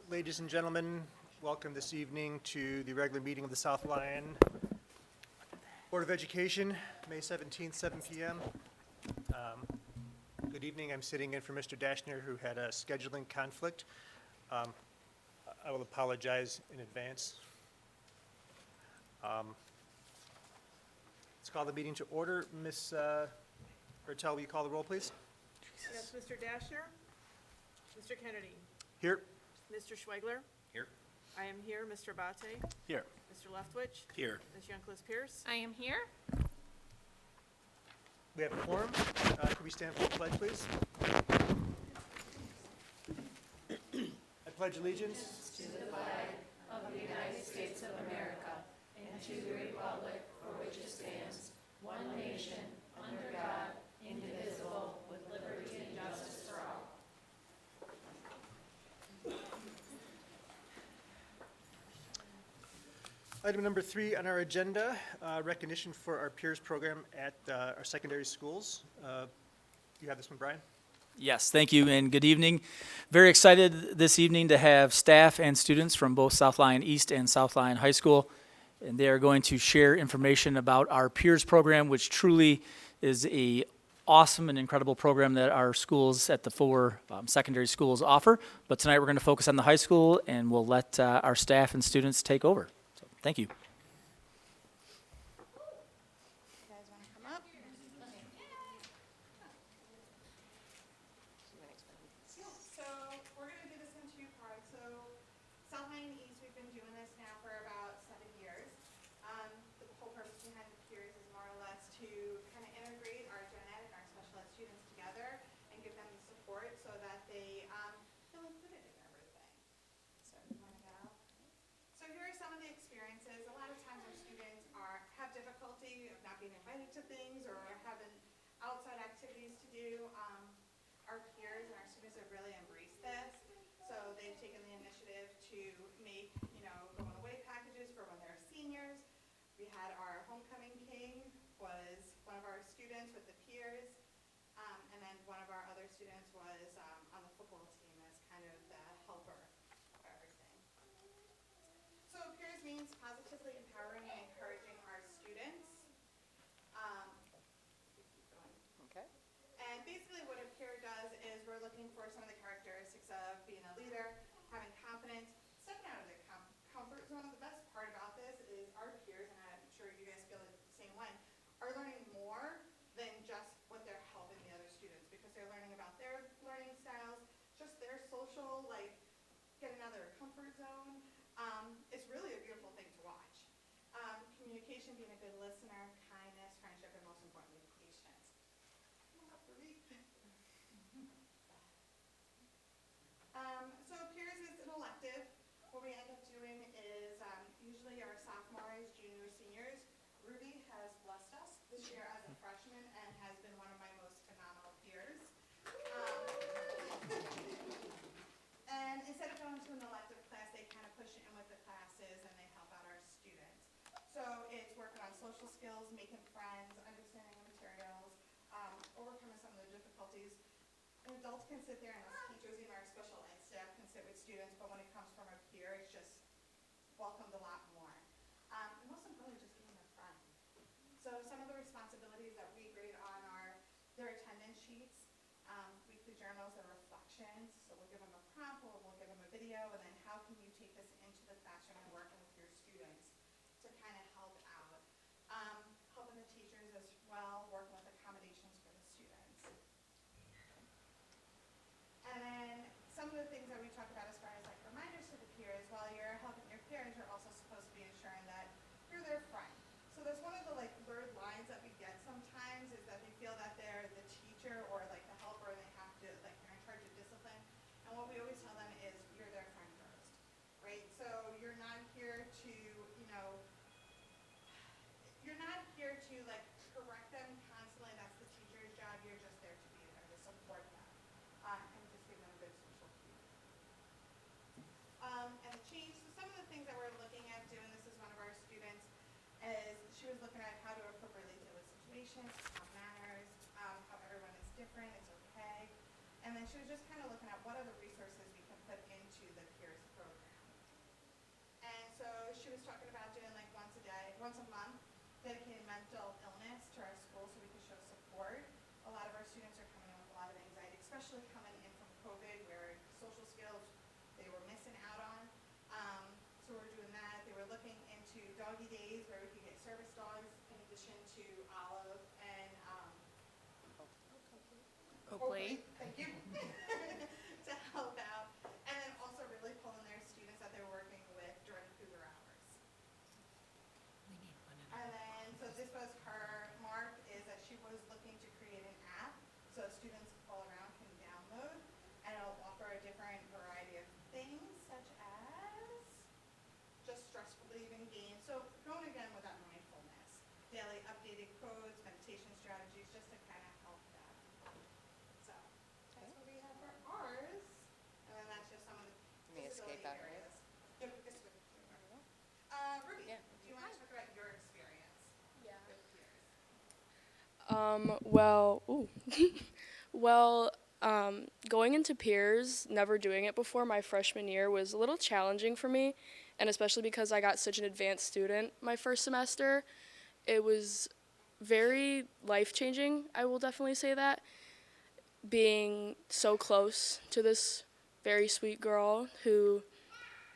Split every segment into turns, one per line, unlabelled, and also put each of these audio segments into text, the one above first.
Ladies and gentlemen, welcome this evening to the regular meeting of the South Lyon Board of Education, May 17th, 7 p.m. Good evening. I'm sitting in for Mr. Dashner, who had a scheduling conflict. I will apologize in advance. Let's call the meeting to order. Ms. Hertel, will you call the roll, please?
Yes, Mr. Dashner. Mr. Kennedy.
Here.
Mr. Schwegler.
Here.
I am here. Mr. Abate.
Here.
Mr. Leftwich.
Here.
Ms. Youngcliffe-Pierce.
I am here.
We have a quorum. Could we stand for the pledge, please? I pledge allegiance
To the flag of the United States of America and to the republic for which it stands, one nation, under God, indivisible, with liberty and justice for all.
Item number 3 on our agenda, recognition for our peers program at our secondary schools. You have this one, Brian?
Yes, thank you and good evening. Very excited this evening to have staff and students from both South Lyon East and South Lyon High School. And they are going to share information about our peers program, which truly is a awesome and incredible program that our schools at the 4 secondary schools offer. But tonight we're going to focus on the high school and we'll let our staff and students take over. So, thank you.
You guys want to come up? So we're going to do this in 2 parts. So South Lyon East, we've been doing this now for about 7 years. The whole purpose behind the peers is more or less to kind of integrate our gen ed and our special ed students together and give them the support so that they feel included in everything. So you want to go? So here are some of the experiences. A lot of times our students have difficulty of not being invited to things or having outside activities to do. Our peers and our students have really embraced this. So they've taken the initiative to make, going away packages for when they're seniors. We had our homecoming king was one of our students with the peers. And then one of our other students was on the football team as kind of the helper of everything. So peers means positively empowering and encouraging our students. Keep going.
Okay.
And basically what a peer does is we're looking for some of the characteristics of being a leader, having confidence, stepping out of their comfort zone. The best part about this is our peers, and I'm sure you guys feel it the same way, are learning more than just what they're helping the other students because they're learning about their learning styles, just their social, getting out of their comfort zone. It's really a beautiful thing to watch. Communication, being a good listener, kindness, friendship, and most importantly, patience. So peers is an elective. What we end up doing is usually our sophomores, juniors, seniors. Ruby has blessed us this year as a freshman and has been one of my most phenomenal peers. And instead of going to an elective class, they kind of push in with the classes and they help out our students. So it's working on social skills, making friends, understanding the materials, overcoming some of the difficulties. And adults can sit there and us teachers, even our special ed staff can sit with students, but when it comes from a peer, it's just welcomed a lot more. And most importantly, just being a friend. So some of the responsibilities that we grade on are their attendance sheets, weekly journals, and reflections. So we'll give them a prompt, we'll give them a video, and then how can you take this into the classroom and working with your students to kind of help out. Helping the teachers as well, working with accommodations for the students. And then some of the things that we talk about as far as reminders to the peers, while you're helping your peers, you're also supposed to be ensuring that you're their friend. So that's one of the blurred lines that we get sometimes is that they feel that they're the teacher or the helper and they have to they're in charge of discipline. And what we always tell them is you're their friend first, right? So you're not here to, you're not here to correct them constantly. That's the teacher's job. You're just there to be there to support them and just give them a good social cue. And the change. So some of the things that we're looking at doing. This is one of our students. Is she was looking at how to appropriately deal with situations, how manners, how everyone is different. It's okay. And then she was just kind of looking at what other resources we can put into the peers program. dedicated mental illness to our school so we can show support. A lot of our students are coming in with a lot of anxiety, especially coming in from COVID where social skills they were missing out on. So we're doing that. They were looking into doggy days where we could get service dogs in addition to Olive and Oakley. Thank you. To help out. And then also really pulling their students that they're working with during cougar hours. And then, so this was her mark, is that she was looking to create an app so students all around can download, and it'll offer a different variety of things such as just stress relieving games. So going again with that mindfulness, daily updated codes, meditation strategies, just to kind of help them. So that's what we have for ours, and then that's just some of the disability areas. Yeah, this would. Ruby, do you want to talk about your experience with peers?
Going into peers, never doing it before my freshman year was a little challenging for me, and especially because I got such an advanced student my first semester, it was very life-changing, I will definitely say that, being so close to this very sweet girl who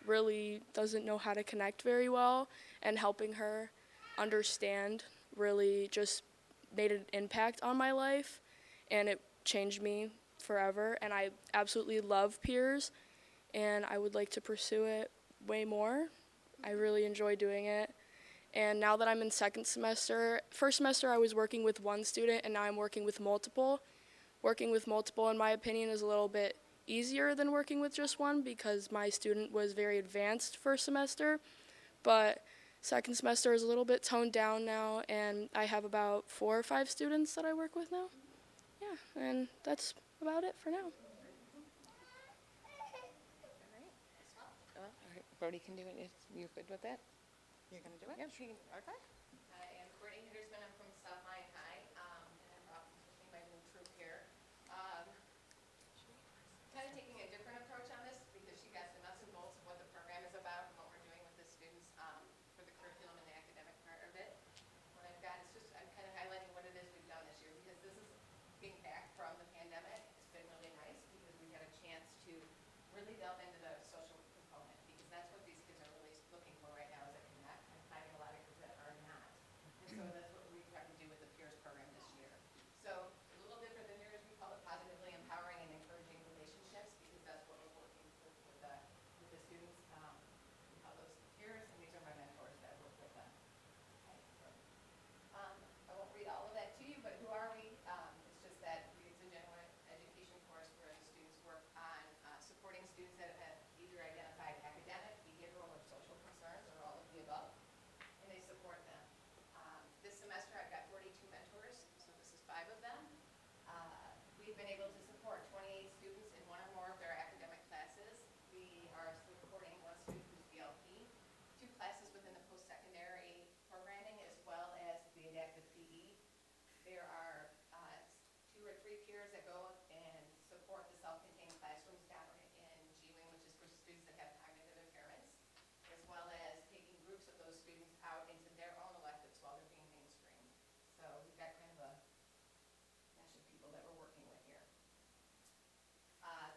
really doesn't know how to connect very well, and helping her understand really just made an impact on my life, and it changed me forever. And I absolutely love peers, and I would like to pursue it way more. I really enjoy doing it. And now that I'm in second semester, first semester I was working with one student, and now I'm working with multiple. Working with multiple, in my opinion, is a little bit easier than working with just one because my student was very advanced first semester, but second semester is a little bit toned down now, and I have about 4 or 5 students that I work with now. Yeah, and that's about it for now.
All right, Brody can do it. You're good with that? You're going to do it?
Yep, she can, okay.
Hi, I'm Courtney Hittersman. I'm from South Lyon High, and I'm officially my new troop here. Kind of taking a different approach on this because she got the nuts and bolts of what the program is about and what we're doing with the students for the curriculum and the academic part of it. What I've got is just, I'm kind of highlighting what it is we've done this year because this is being back from the pandemic. It's been really nice because we got a chance to really delve into the social component because that's what these kids are really looking for right now is a connect and finding a lot of kids that are not. And so that's what we have to do with the peers program this year. So a little different than yours, we call it positively empowering and encouraging relationships because that's what we're working with the students. We call those peers, and these are my mentors that work with them. Okay, so, I won't read all of that to you, but who are we? It's just that it's a general education course where the students work on supporting students that have either identified academic, behavioral, or social concerns, or all of the above, and they support them. This semester I've got 42 mentors, so this is 5 of them. We've been able to support 28 students in one or more of their academic classes. We are supporting one student who's BLP, 2 classes within the post-secondary programming, as well as the adaptive PE. There are 2 or 3 peers that go and support the self-contained classrooms down in G-Wing, which is for students that have cognitive impairments, as well as taking groups of those students out into their own electives while they're being mainstreamed. So we've got kind of a mesh of people that we're working with here.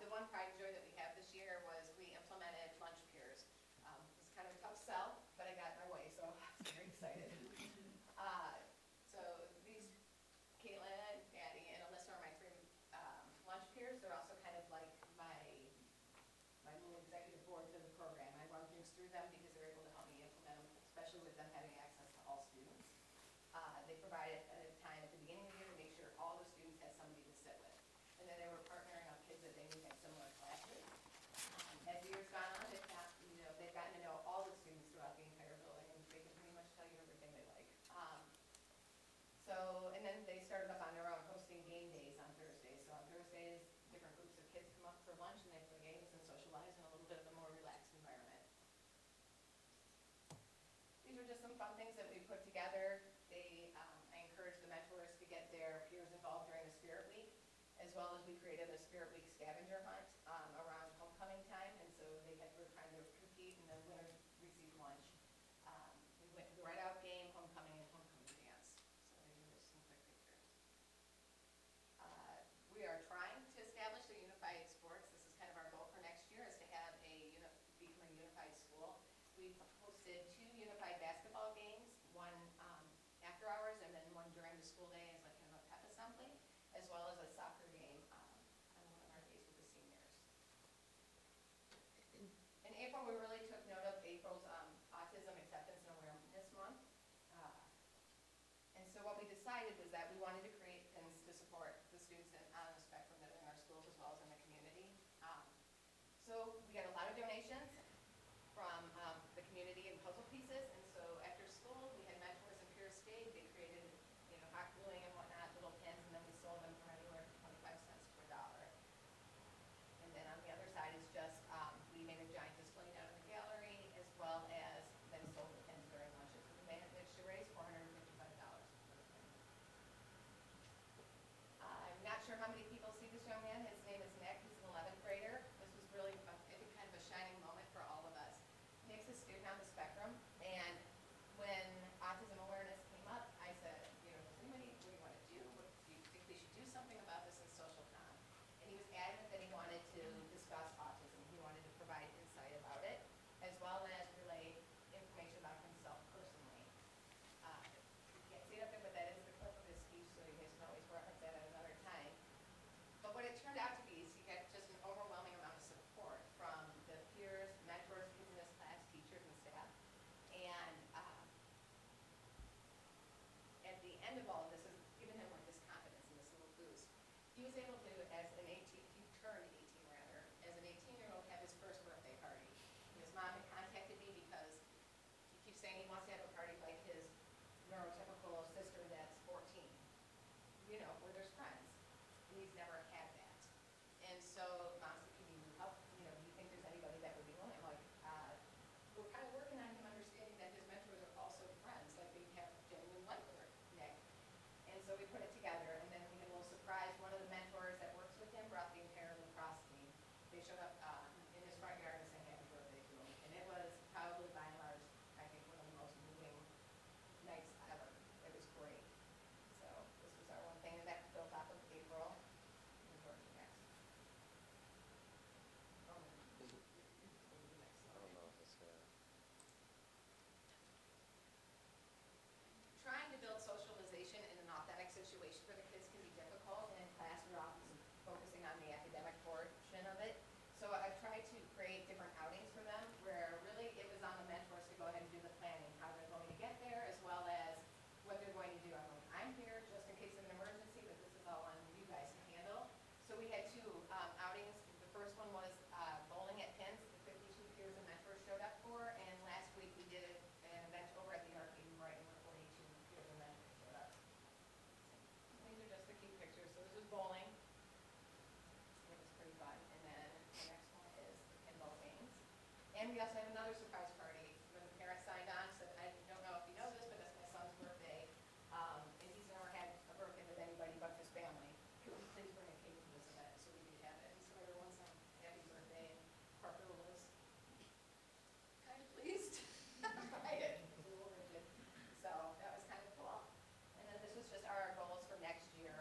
The one pride and joy that we have this year was we implemented lunch peers. It was kind of a tough sell, but I got my way, so I was very excited. So these, Caitlin, Patty, and Alyssa are my 3 lunch peers. They're also kind of like my little executive board to the program. I run things through them because they're able to help me implement them, especially with them having access to all students. They provided a time at the beginning of the year to make sure all the students had somebody to sit with. And then they were partnering up kids that they knew had similar classes. As the years gone on, they've gotten to know all the students throughout the entire building, and they can pretty much tell you everything they like. And then they started up on their own, hosting game days on Thursdays. So on Thursdays, different groups of kids come up for lunch, and they play games and socialize in a little bit of a more relaxed environment. These are just some fun things that we put together. I encourage the mentors to get their peers involved during the Spirit Week, as well as we created a Spirit Week scavenger hunt around homecoming time, and so were trying to compete, and the winners received lunch. We went to the Red Out game, homecoming, and homecoming did 2 unified basketball games, one after hours and then one during the school day as like kind of a pep assembly, as well as a soccer game on one of our days with the seniors. In April, we really took note of April's Autism Acceptance and Awareness Month. And so what we decided was that we wanted to create pins to support the students on the spectrum that are in our schools as well as in the community. So we got a lot of donations from the community and puzzle pieces, and so after school, we had mentors and peers stayed. They created, hot gluing and whatnot, little pins, and then we sold them for anywhere from 25 cents to $1. And then on the other side is just, we made a giant display down in the gallery, as well as then sold the pins during lunches. We managed to raise $455. I'm not sure how many people see this young man. His name is Nick. He's an 11th grader. This was really, I think, kind of a shining moment for all of us. Nick's a student on the spectrum, and when autism awareness came up, I said, does anybody, what do you want to do? What, do you think we should do something about this in social com? And he was adamant that he wanted to discuss autism. He wanted to provide insight about it, as well as relay information about himself personally. You can't see it up there, but that is the clip of his speech, so you guys can always reference that at another time. But what it turned out to be is he got just an overwhelming amount of support from the peers, mentors, kids in his class, teachers, and staff. And at the end of all of this, has given him like this confidence and this little boost. He was able to, he turned 18 rather, as an 18-year-old, have his first birthday party. His mom had contacted me because he keeps saying he wants to have a party like his neurotypical sister that's 14, where there's friends. And he's never had that. And so mom said, can you help, do you think there's anybody that would be willing? I'm like, we're kind of working on him understanding that his mentors are also friends, like they have genuine life with Nick. And so we put it together, and then we had a little surprise. One of the mentors that works with him brought the entire lacrosse team. They showed up in his front yard and sang happy birthday to him. And it was probably by and large, I think, one of the most moving nights ever. It was great. So this was our one thing, and that built off of April. And Georgia next. Trying to build socialization in an authentic situation for the kids can be difficult, and in class we're often focusing on the academic portion of it. So I've tried to create different outings for them where really it was on the mentors to go ahead and do the planning, how they're going to get there, as well as what they're going to do. I'm here just in case of an emergency, but this is all on you guys to handle. So we had 2 outings. The first one was bowling at Pins, the 52 peers and mentors showed up for, and last week we did an event over at the arcade in Brighton where 42 peers and mentors showed up. These are just the key pictures. So this is bowling. It was pretty fun. And then the next one is the pinball games. And we also had another surprise party. When the parents signed on, said, I don't know if you know this, but that's my son's birthday. And he's never had a birthday with anybody but his family. Could we please bring a cake to this event? So we did have it. And so everyone sang happy birthday. And Parker was kind of pleased by it. A little rigid. So that was kind of cool. And then this was just our goals for next year.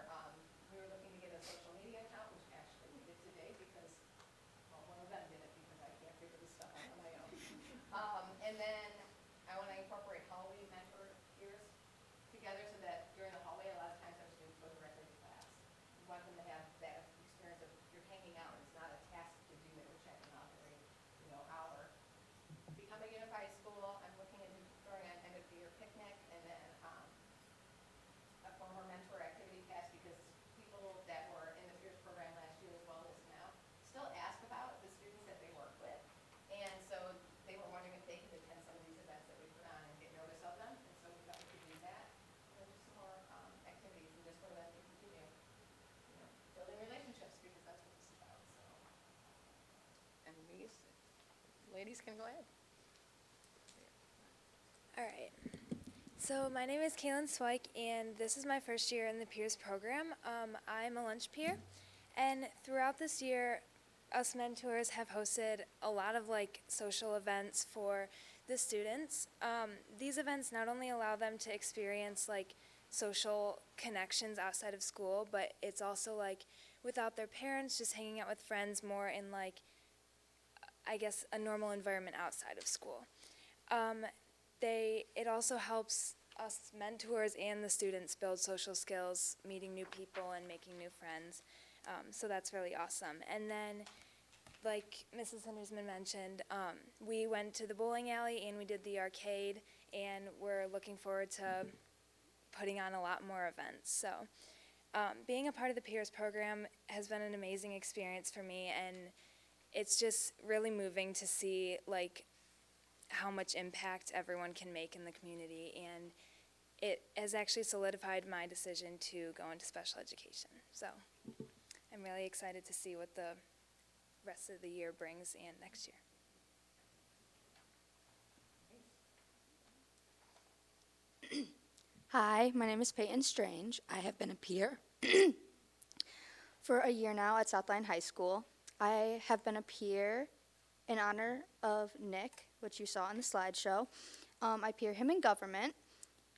We were looking to get a social media account, which actually we did today because, well, one of them did it because I can't figure this stuff out on my own. And then I want to incorporate hallway mentor peers together so that during the hallway, a lot of times our students go directly to class. We want them to have that experience of you're hanging out. It's not a task to do that we're checking off every, hour. Become a unified school. I'm looking into throwing on end of the year picnic, and then a former mentor activity pass, because people that were in the peers program last year as well as now still ask about the students that they work with. And so they were wondering if they could attend some of these events that we put on and get notice of them. And so we thought we could do that. And then just some more activities and just sort of continue, building relationships, because that's what this is about. So, and these ladies can go ahead.
All right. So my name is Kaylin Swike, and this is my first year in the Peers program. I'm a lunch peer, and throughout this year, us mentors have hosted a lot of social events for the students. These events not only allow them to experience social connections outside of school, but it's also without their parents, just hanging out with friends more in I guess a normal environment outside of school. It also helps us mentors and the students build social skills, meeting new people and making new friends. So that's really awesome. And then, like Mrs. Hindersman mentioned, we went to the bowling alley and we did the arcade, and we're looking forward to putting on a lot more events. So being a part of the Peers program has been an amazing experience for me, and it's just really moving to see like how much impact everyone can make in the community, and it has actually solidified my decision to go into special education. So I'm really excited to see what the rest of the year brings and next year.
Hi, my name is Peyton Strange. I have been a peer for a year now at Southline High School. I have been a peer in honor of Nick, which you saw in the slideshow. I peer him in government,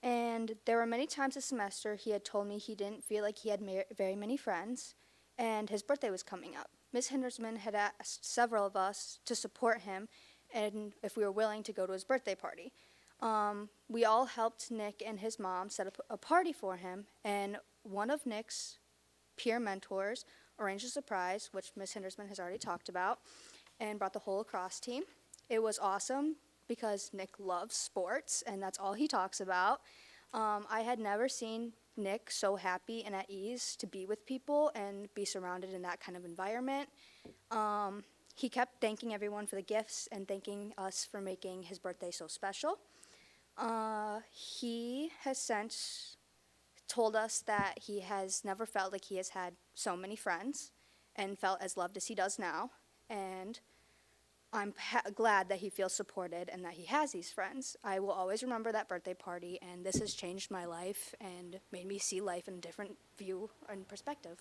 and there were many times this semester he had told me he didn't feel like he had very many friends, and his birthday was coming up. Ms. Hindersman had asked several of us to support him and if we were willing to go to his birthday party. We all helped Nick and his mom set up a party for him, and one of Nick's peer mentors arranged a surprise, which Ms. Hindersman has already talked about, and brought the whole lacrosse team. It was awesome because Nick loves sports, and that's all he talks about. I had never seen Nick so happy and at ease to be with people and be surrounded in that kind of environment. He kept thanking everyone for the gifts and thanking us for making his birthday so special. He has since told us that he has never felt like he has had so many friends and felt as loved as he does now. And I'm glad that he feels supported and that he has these friends. I will always remember that birthday party, and this has changed my life and made me see life in a different view and perspective.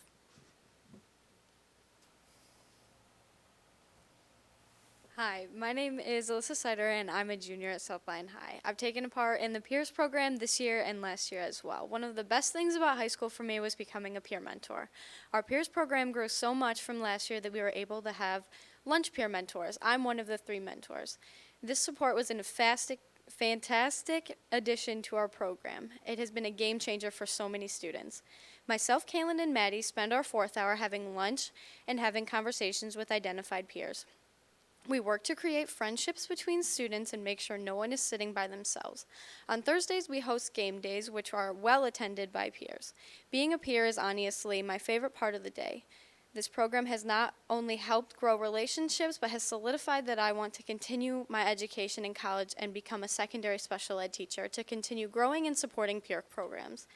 Hi, my name is Alyssa Sider, and I'm a junior at Southline High. I've taken part in the Peers program this year and last year as well. One of the best things about high school for me was becoming a peer mentor. Our Peers program grew so much from last year that we were able to have lunch peer mentors. I'm one of the 3 mentors. This support was a fantastic addition to our program. It has been a game changer for so many students. Myself, Kaylin, and Maddie spend our 4th hour having lunch and having conversations with identified peers. We work to create friendships between students and make sure no one is sitting by themselves. On Thursdays, we host game days, which are well attended by peers. Being a peer is honestly my favorite part of the day. This program has not only helped grow relationships, but has solidified that I want to continue my education in college and become a secondary special ed teacher to continue growing and supporting peer programs.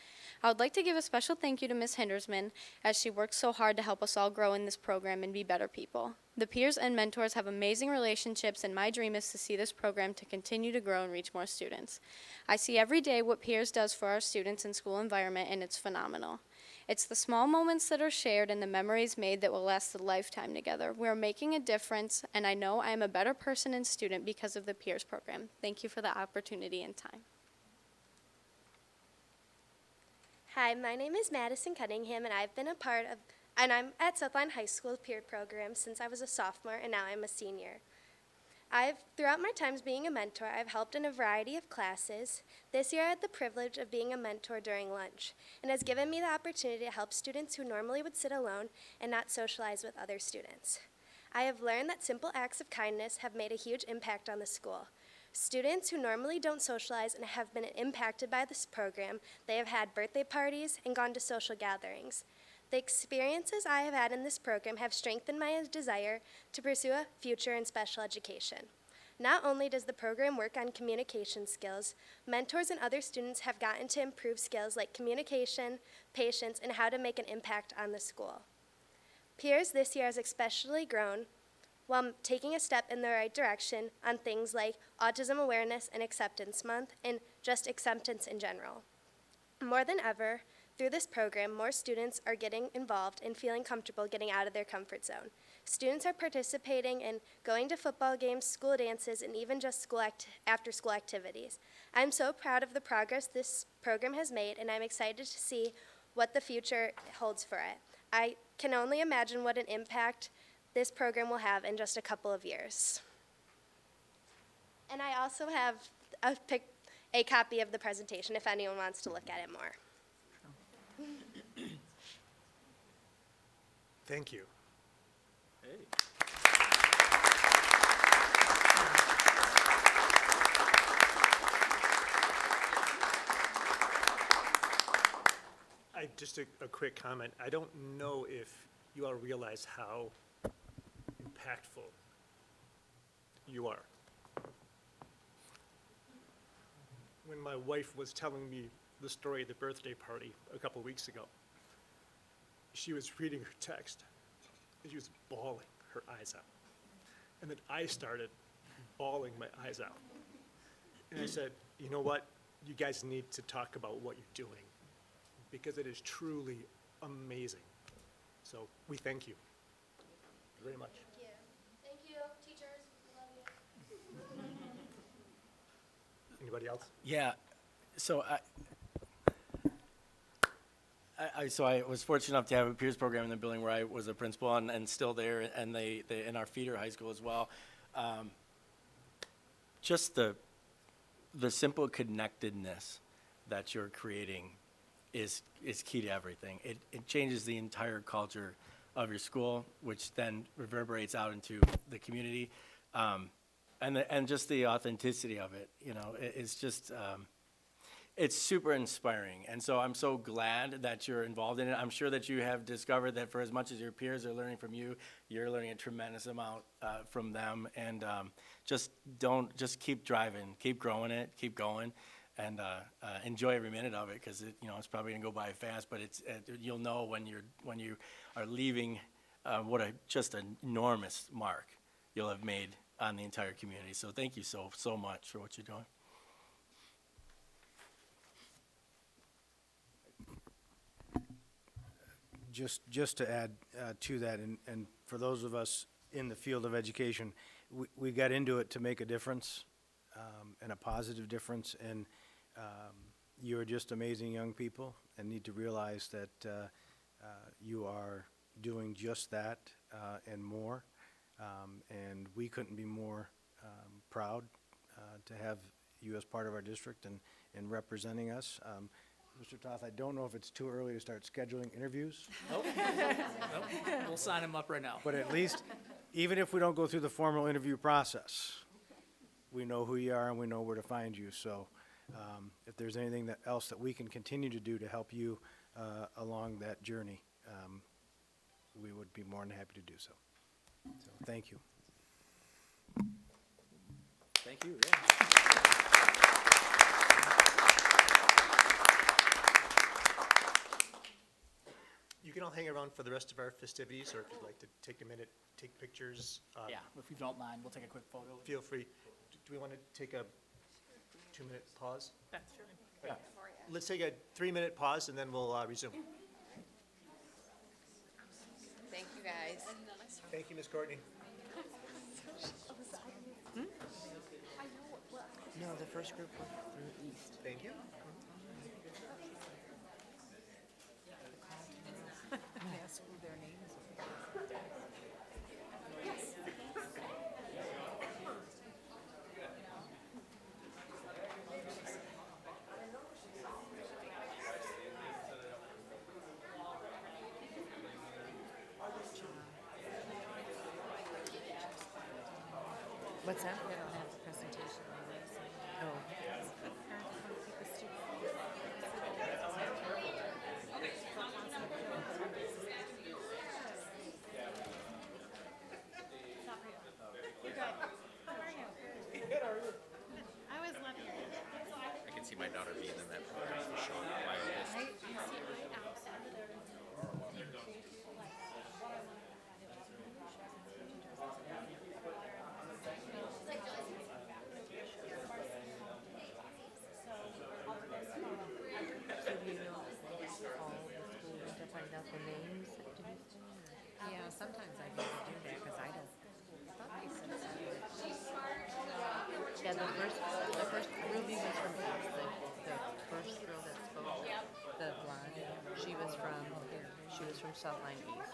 I would like to give a special thank you to Ms. Hindersman, as she works so hard to help us all grow in this program and be better people. The peers and mentors have amazing relationships, and my dream is to see this program to continue to grow and reach more students. I see every day what Peers does for our students in school environment, and it's phenomenal. It's the small moments that are shared and the memories made that will last a lifetime together. We're making a difference, and I know I am a better person and student because of the Peers program. Thank you for the opportunity and time.
Hi, my name is Madison Cunningham, and I'm at Southline High School peer program since I was a sophomore, and now I'm a senior. Throughout my times being a mentor, I've helped in a variety of classes. This year I had the privilege of being a mentor during lunch, and has given me the opportunity to help students who normally would sit alone and not socialize with other students. I have learned that simple acts of kindness have made a huge impact on the school. Students who normally don't socialize and have been impacted by this program, they have had birthday parties and gone to social gatherings. The experiences I have had in this program have strengthened my desire to pursue a future in special education. Not only does the program work on communication skills, mentors and other students have gotten to improve skills like communication, patience, and how to make an impact on the school. Peers this year has especially grown while taking a step in the right direction on things like Autism Awareness and Acceptance Month, and just acceptance in general. More than ever, through this program, more students are getting involved and feeling comfortable getting out of their comfort zone. Students are participating in going to football games, school dances, and even just after-school activities. I'm so proud of the progress this program has made, and I'm excited to see what the future holds for it. I can only imagine what an impact this program will have in just a couple of years. And I also have a copy of the presentation if anyone wants to look at it more.
Thank you. Just a quick comment. I don't know if you all realize how impactful you are. When my wife was telling me the story at the birthday party a couple weeks ago, she was reading her text, and she was bawling her eyes out. And then I started bawling my eyes out. And I said, you know what? You guys need to talk about what you're doing, because it is truly amazing. So we thank you very much.
Thank you. Thank you, teachers. Love you.
Anybody else?
Yeah, so I was fortunate enough to have a peers program in the building where I was a principal and still there, and they in our feeder high school as well. Just the simple connectedness that you're creating is key to everything. It changes the entire culture of your school, which then reverberates out into the community. And just the authenticity of it, you know, it's just, it's super inspiring. And so I'm so glad that you're involved in it. I'm sure that you have discovered that for as much as your peers are learning from you, you're learning a tremendous amount from them. And just keep driving, keep growing it, keep going, and enjoy every minute of it, because it's probably gonna go by fast, but you'll know when you are leaving what just an enormous mark you'll have made on the entire community. So thank you so much for what you're doing.
Just to add to that, and for those of us in the field of education, we got into it to make a difference, and a positive difference, and you're just amazing young people and need to realize that you are doing just that and more. And we couldn't be more proud to have you as part of our district and representing us. Mr. Toth, I don't know if it's too early to start scheduling interviews,
Nope. We'll sign him up right now.
but at least, even if we don't go through the formal interview process, we know who you are and we know where to find you. So if there's anything else that we can continue to do to help you along that journey, we would be more than happy to do so. So thank you.
Thank you.
You can all hang around for the rest of our festivities, or if you'd like to take a minute, take pictures.
Yeah, if you don't mind, we'll take a quick photo.
Feel free. Do we want to take a 2-minute pause?
That's true.
Yeah.
Let's take a 3-minute pause, and then we'll resume.
Thank you, guys.
Thank you, Ms. Courtney.
No, the first group were through East.
Thank you.
Ask who their names What's that? They don't have the presentation. Oh.
I can see my daughter being in that program for sure. My oldest.
So do you know all the schools to find out the names? Yeah, sometimes I need to do that because I don't. Yeah, the first Ruby was from East. The first girl that spoke, the blonde, she was from Southline East.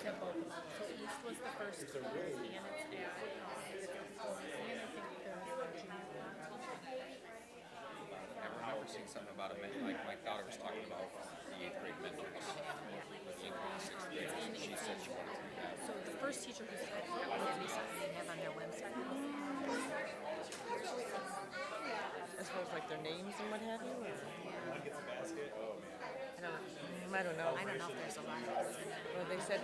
to both of them. So East was the first class, and it's at, and I think
I remember seeing something about a like my daughter was talking about the 8th grade mentors with link to 6th grade. She said she wanted to do that.
so the first teacher who said that was Lisa, they have on their website.
As far as like their names and what have you? Or? I don't know.
I don't know if there's a lot.
Well, they said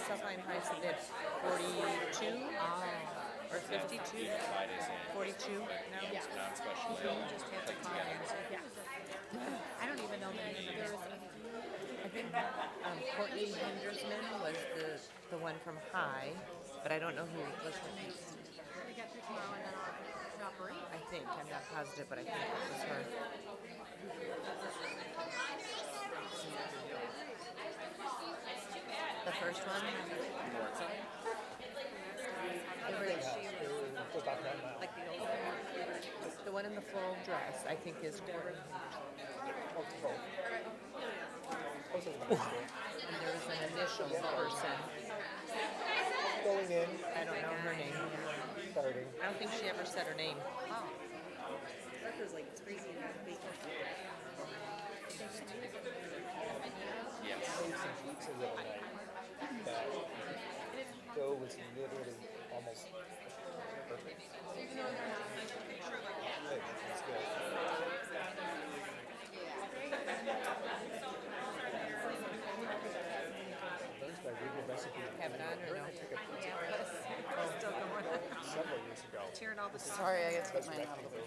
Southline High said they had 42 or 52. 42 now.
Yeah.
Non-special
You
ed.
just have to call in. Yeah. I don't even know the name of this.
I think Courtney Hendersman was the one from High, but I don't know who was from East.
We got through tomorrow and then I'll operate.
I think. I'm not positive, but I think it was her. The first one?
Like the old one.
The one in the floral dress, I think, is Courtney Henderson. And there was an initial person.
Going in,
I don't know her name.
starting.
I don't think she ever said her name.
Oh. That was like crazy.
Yes.
Some pizza the other night that dough was literally almost perfect. Hey, that's good. Thursday, I read the recipe.
Have it on or no?
Several years ago.
Tearing all the stuff.
Sorry, I got to get mine out of the way.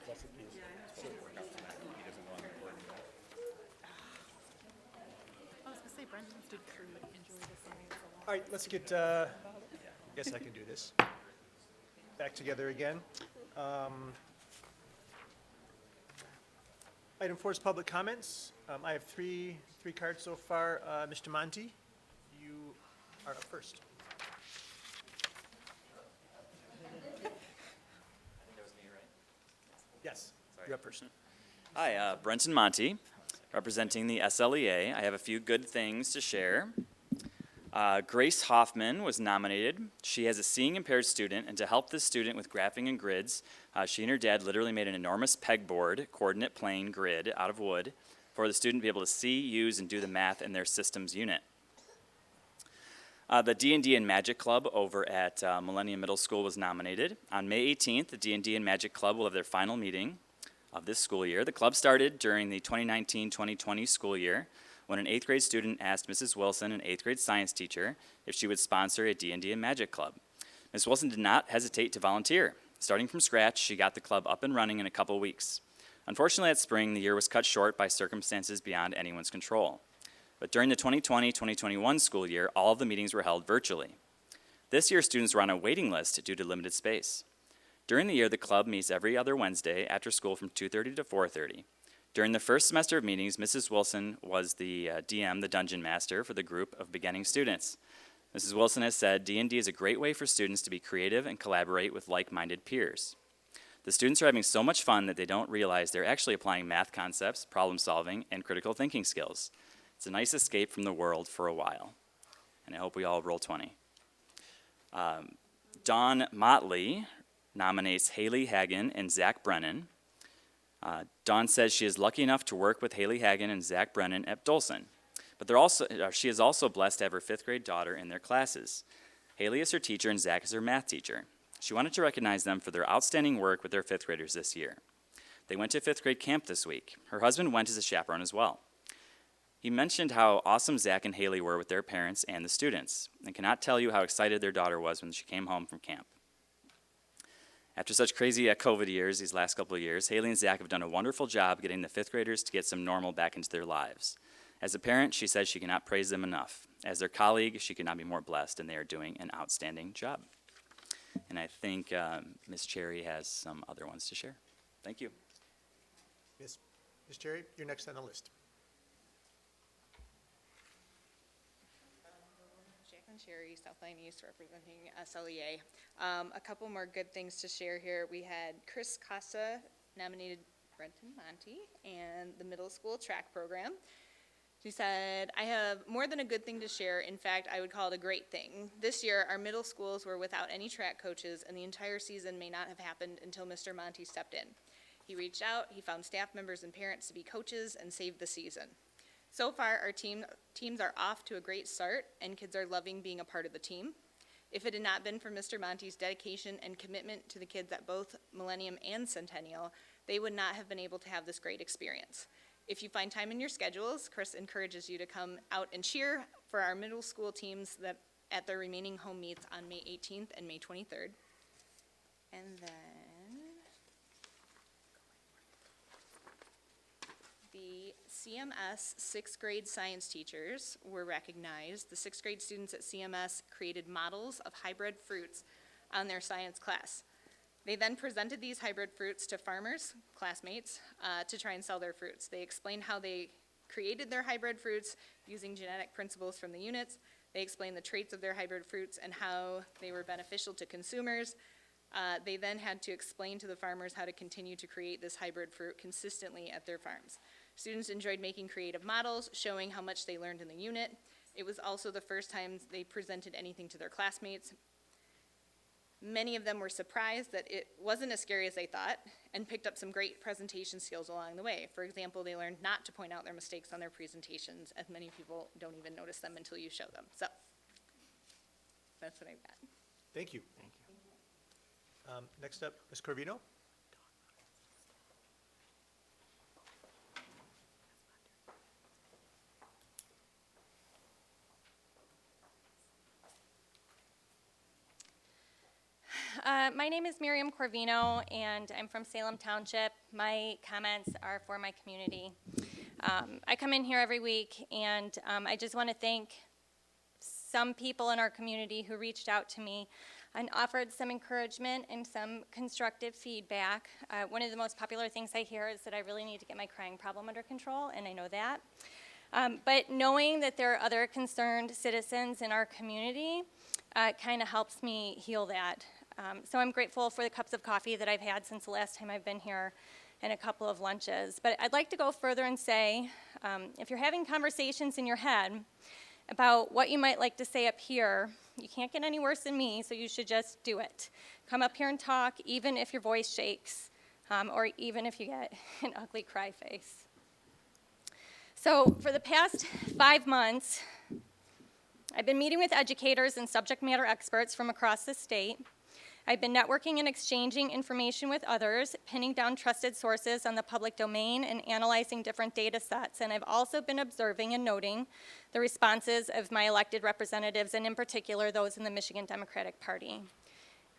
Recipes.
So it worked out tonight. He doesn't go on the board.
I was going to say, Brendan did enjoy this area a lot.
All right, let's get, guess I can do this. Back together again. Item 4 is public comments. I have three cards so far. Mr. Monty, you are up first. Yes, you're up first.
Hi, Brenton Monty, representing the SLEA. I have a few good things to share. Grace Hoffman was nominated. She has a seeing impaired student, and to help this student with graphing and grids, she and her dad literally made an enormous pegboard, coordinate plane grid out of wood, for the student to be able to see, use, and do the math in their systems unit. The D&D and Magic Club over at Millennium Middle School was nominated. On May 18th, the D&D and Magic Club will have their final meeting of this school year. The club started during the 2019-2020 school year when an 8th grade student asked Mrs. Wilson, an 8th grade science teacher, if she would sponsor a D&D and Magic Club. Ms. Wilson did not hesitate to volunteer. Starting from scratch, she got the club up and running in a couple weeks. Unfortunately, that spring, the year was cut short by circumstances beyond anyone's control. But during the 2020-2021 school year, all of the meetings were held virtually. This year, students were on a waiting list due to limited space. During the year, the club meets every other Wednesday after school from 2:30 to 4:30. During the first semester of meetings, Mrs. Wilson was the DM, the dungeon master, for the group of beginning students. Mrs. Wilson has said D&D is a great way for students to be creative and collaborate with like-minded peers. The students are having so much fun that they don't realize they're actually applying math concepts, problem solving, and critical thinking skills. It's a nice escape from the world for a while, and I hope we all roll 20. Dawn Motley nominates Haley Hagen and Zach Brennan. Dawn says she is lucky enough to work with Haley Hagen and Zach Brennan at Dolson, but she is also blessed to have her 5th grade daughter in their classes. Haley is her teacher and Zach is her math teacher. She wanted to recognize them for their outstanding work with their 5th graders this year. They went to 5th grade camp this week. Her husband went as a chaperone as well. He mentioned how awesome Zach and Haley were with their parents and the students, and cannot tell you how excited their daughter was when she came home from camp. After such crazy COVID years, these last couple of years, Haley and Zach have done a wonderful job getting the 5th graders to get some normal back into their lives. As a parent, she says she cannot praise them enough. As their colleague, she could not be more blessed, and they are doing an outstanding job. And I think Ms. Cherry has some other ones to share. Thank you.
Ms. Cherry, you're next on the list.
Cherry, Southline East, representing SLEA. A couple more good things to share here. We had Chris Casa nominated Brenton Monty and the middle school track program. She said, I have more than a good thing to share. In fact, I would call it a great thing. This year, our middle schools were without any track coaches, and the entire season may not have happened until Mr. Monty stepped in. He reached out, he found staff members and parents to be coaches, and saved the season. So far, our teams are off to a great start, and kids are loving being a part of the team. If it had not been for Mr. Monty's dedication and commitment to the kids at both Millennium and Centennial, they would not have been able to have this great experience. If you find time in your schedules, Chris encourages you to come out and cheer for our middle school teams that at their remaining home meets on May 18th and May 23rd. And then the CMS 6th grade science teachers were recognized. The 6th grade students at CMS created models of hybrid fruits on their science class. They then presented these hybrid fruits to farmers, classmates, to try and sell their fruits. They explained how they created their hybrid fruits using genetic principles from the units. They explained the traits of their hybrid fruits and how they were beneficial to consumers. They then had to explain to the farmers how to continue to create this hybrid fruit consistently at their farms. Students enjoyed making creative models, showing how much they learned in the unit. It was also the first time they presented anything to their classmates. Many of them were surprised that it wasn't as scary as they thought and picked up some great presentation skills along the way. For example, they learned not to point out their mistakes on their presentations, as many people don't even notice them until you show them. So that's what I've got.
Thank you. Next up, Ms. Corvino.
My name is Miriam Corvino, and I'm from Salem Township. My comments are for my community. I come in here every week, and I just want to thank some people in our community who reached out to me and offered some encouragement and some constructive feedback. One of the most popular things I hear is that I really need to get my crying problem under control, and I know that. But knowing that there are other concerned citizens in our community kind of helps me heal that. So I'm grateful for the cups of coffee that I've had since the last time I've been here and a couple of lunches. But I'd like to go further and say, if you're having conversations in your head about what you might like to say up here, you can't get any worse than me, so you should just do it. Come up here and talk, even if your voice shakes, or even if you get an ugly cry face. So for the past 5 months, I've been meeting with educators and subject matter experts from across the state. I've been networking and exchanging information with others, pinning down trusted sources on the public domain and analyzing different data sets. And I've also been observing and noting the responses of my elected representatives, and in particular, those in the Michigan Democratic Party.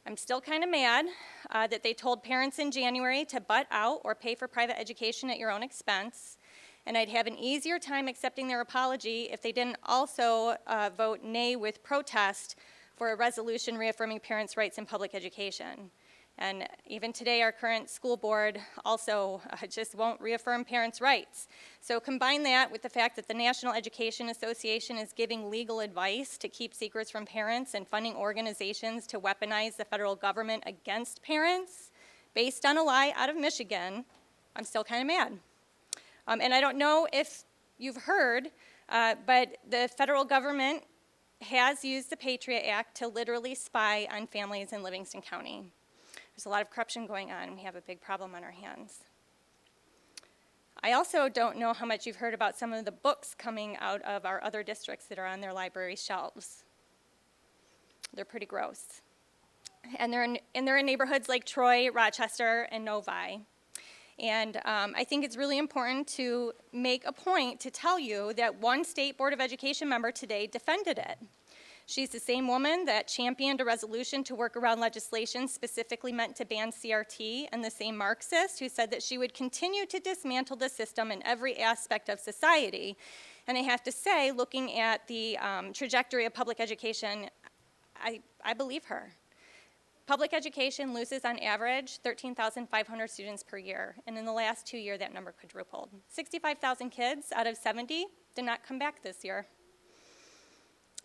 I'm still kind of mad that they told parents in January to butt out or pay for private education at your own expense. And I'd have an easier time accepting their apology if they didn't also vote nay with protest for a resolution reaffirming parents' rights in public education. And even today, our current school board also just won't reaffirm parents' rights. So combine that with the fact that the National Education Association is giving legal advice to keep secrets from parents and funding organizations to weaponize the federal government against parents based on a lie out of Michigan, I'm still kind of mad. And I don't know if you've heard, but the federal government has used the Patriot Act to literally spy on families in Livingston County. There's a lot of corruption going on, and we have a big problem on our hands. I also don't know how much you've heard about some of the books coming out of our other districts that are on their library shelves. They're pretty gross. And they're in neighborhoods like Troy, Rochester, and Novi. And I think it's really important to make a point to tell you that one state Board of Education member today defended it. She's the same woman that championed a resolution to work around legislation specifically meant to ban CRT, and the same Marxist who said that she would continue to dismantle the system in every aspect of society. And I have to say, looking at the trajectory of public education, I believe her. Public education loses on average 13,500 students per year, and in the last 2 years that number quadrupled. 65,000 kids out of 70 did not come back this year.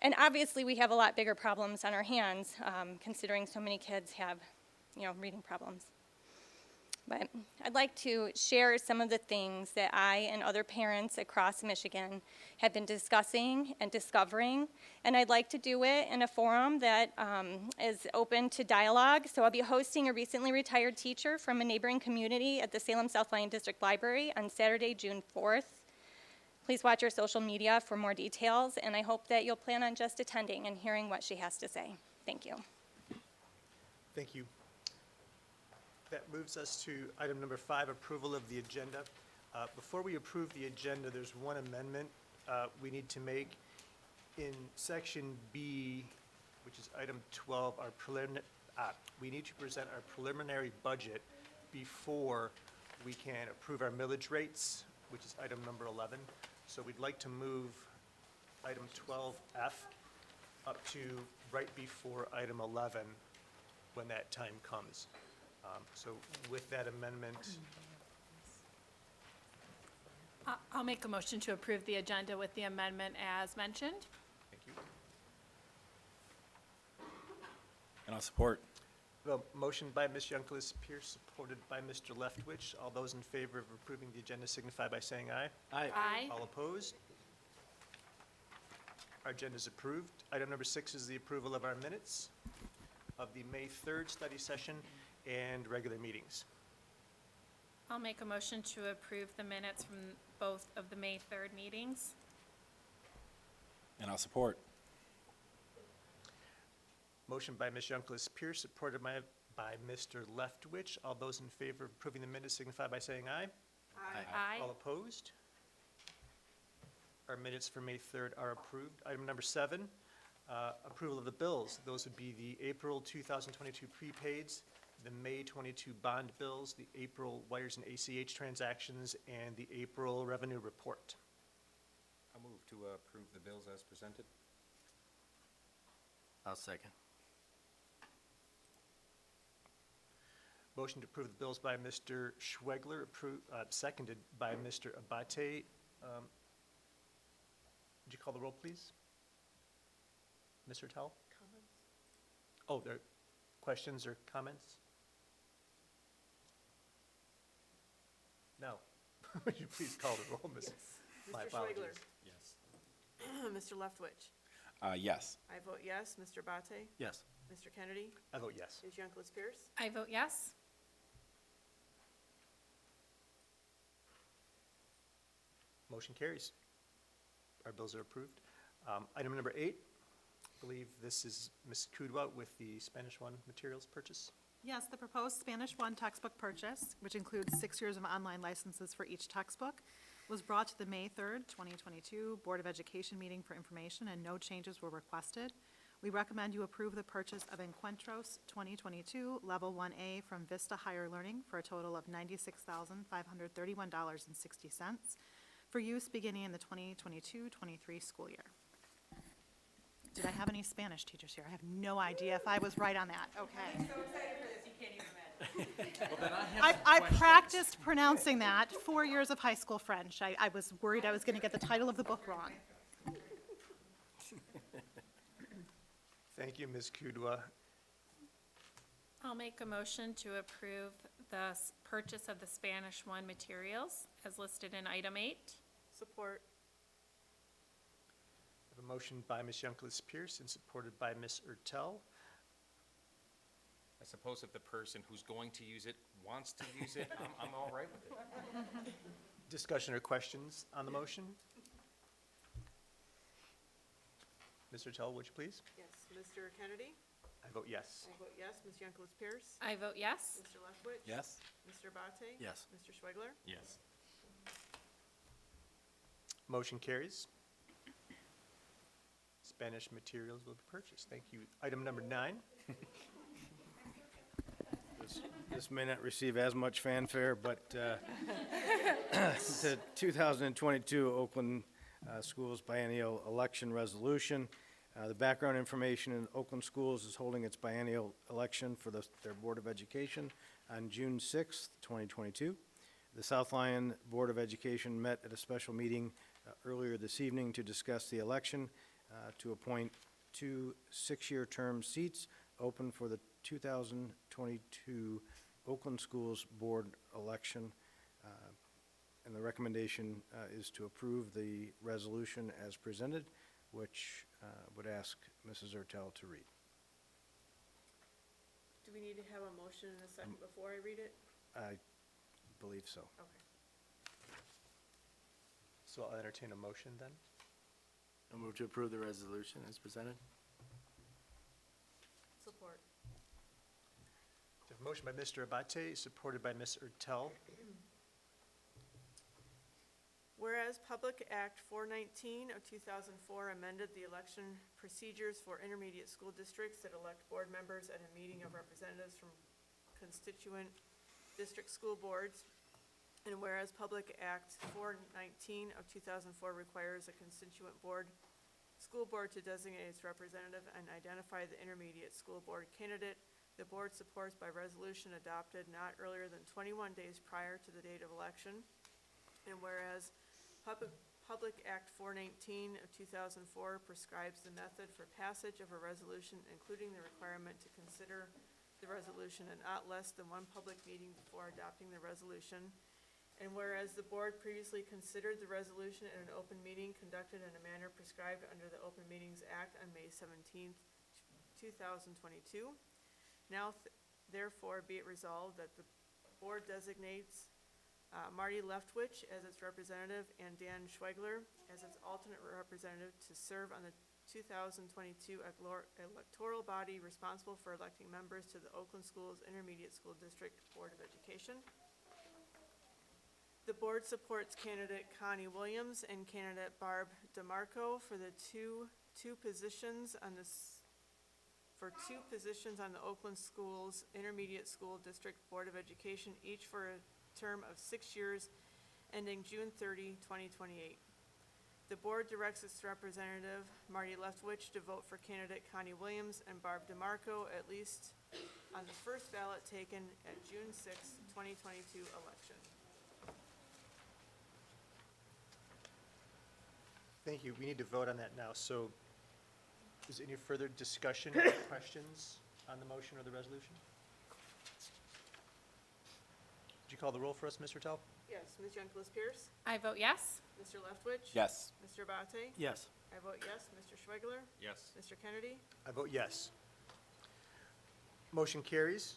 And obviously we have a lot bigger problems on our hands, considering so many kids have, reading problems. but I'd like to share some of the things that I and other parents across Michigan have been discussing and discovering, and I'd like to do it in a forum that is open to dialogue. So I'll be hosting a recently retired teacher from a neighboring community at the Salem South Lyon District Library on Saturday, June 4th. Please watch our social media for more details, and I hope that you'll plan on just attending and hearing what she has to say. Thank you.
Thank you. That moves us to item number 5, approval of the agenda. Before we approve the agenda, there's one amendment we need to make. In section B, which is item 12, we need to present our preliminary budget before we can approve our millage rates, which is item number 11. So we'd like to move item 12F up to right before item 11 when that time comes. So with that amendment,
I'll make a motion to approve the agenda with the amendment as mentioned.
thank you.
And I'll support.
A motion by Ms. Youngquist Pierce, supported by Mr. Leftwich. All those in favor of approving the agenda signify by saying aye.
Aye.
All opposed? Our agenda is approved. Item number 6 is the approval of our minutes of the May 3rd study session and regular meetings.
I'll make a motion to approve the minutes from both of the May 3rd meetings.
And I'll support.
Motion by Ms. Youngquist Pierce, supported by Mr. Leftwich. All those in favor of approving the minutes signify by saying aye.
Aye.
All opposed? Our minutes for May 3rd are approved. Item number 7, approval of the bills. Those would be the April 2022 prepaids, the May 22 bond bills, the April wires and ACH transactions, and the April revenue report.
I'll move to approve the bills as presented.
I'll second.
Motion to approve the bills by Mr. Schwegler, seconded by Mr. Abate. Would you call the roll, please? Mr. Tell? Comments? Oh, there are questions or comments? No. Would you please call the roll, Ms.? My
Mr.
apologies.
Schwegler.
Yes.
Mr. Leftwich.
Yes.
I vote yes. Mr. Bate.
Yes.
Mr. Kennedy.
I vote yes.
Ms. Youngquist Pierce.
I vote yes.
Motion carries. Our bills are approved. Item number 8, I believe this is Ms. Kudwa with the Spanish 1 materials purchase.
Yes, the proposed Spanish 1 textbook purchase, which includes 6 years of online licenses for each textbook, was brought to the May 3rd, 2022 Board of Education meeting for information, and no changes were requested. We recommend you approve the purchase of Encuentros 2022 Level 1A from Vista Higher Learning for a total of $96,531.60 for use beginning in the 2022-23 school year. Did I have any Spanish teachers here? I have no idea if I was right on that. Okay.
I'm so excited for this, you can't even imagine.
Well, then I have
I practiced pronouncing that 4 years of high school French. I was worried I was going to get the title of the book wrong.
Thank you, Ms. Kudwa.
I'll make a motion to approve the purchase of the Spanish 1 materials as listed in item 8.
Support.
I have a motion by Ms. Youngquist Pierce and supported by Ms. Ertel.
I suppose if the person who's going to use it wants to use it, I'm all right with it.
Discussion or questions on the motion? Mr. Ertel, would you please?
Yes. Mr. Kennedy.
I vote yes.
I vote yes. Ms. Youngquist Pierce.
I vote yes.
Mr. Leftwich.
Yes.
Mr. Bate.
Yes.
Mr. Schwegler.
Yes.
Motion carries. Spanish materials will be purchased. Thank you. Item number 9.
This may not receive as much fanfare, but the 2022 Oakland Schools Biennial Election Resolution. The background information in Oakland Schools is holding its biennial election for their Board of Education on June 6th, 2022. The South Lyon Board of Education met at a special meeting earlier this evening to discuss the election to appoint 2 6-year term seats open for the 2022 Oakland Schools Board election. And the recommendation is to approve the resolution as presented, which would ask Mrs. Ertel to read.
Do we need to have a motion in a second before I read it?
I believe so.
Okay.
So I'll entertain a motion then.
I'll move to approve the resolution as presented.
Support.
We have a motion by Mr. Abate, supported by Ms. Ertel.
Whereas Public Act 419 of 2004 amended the election procedures for intermediate school districts that elect board members at a meeting of representatives from constituent district school boards, and whereas Public Act 419 of 2004 requires a constituent school board to designate its representative and identify the intermediate school board candidate, the board supports by resolution adopted not earlier than 21 days prior to the date of election. And whereas Public Act 419 of 2004 prescribes the method for passage of a resolution, including the requirement to consider the resolution at not less than one public meeting before adopting the resolution. And whereas the board previously considered the resolution in an open meeting conducted in a manner prescribed under the Open Meetings Act on May 17th, 2022. Now, therefore, be it resolved that the board designates Marty Leftwich as its representative and Dan Schwegler as its alternate representative to serve on the 2022 electoral body responsible for electing members to the Oakland Schools Intermediate School District Board of Education. The board supports candidate Connie Williams and candidate Barb DeMarco for the two positions on the Oakland Schools Intermediate School District Board of Education, each for a term of 6 years ending June 30, 2028. The board directs its representative, Marty Leftwich, to vote for candidate Connie Williams and Barb DeMarco at least on the first ballot taken at June 6, 2022 election.
Thank you. We need to vote on that now. So is any further discussion or questions on the motion or the resolution? Would you call the roll for us, Mr. Tell?
Yes, Ms. Yankelis Pierce?
I vote yes.
Mr. Leftwich?
Yes.
Mr. Abate?
Yes.
I vote yes. Mr. Schwegler?
Yes.
Mr. Kennedy?
I vote yes. Motion carries.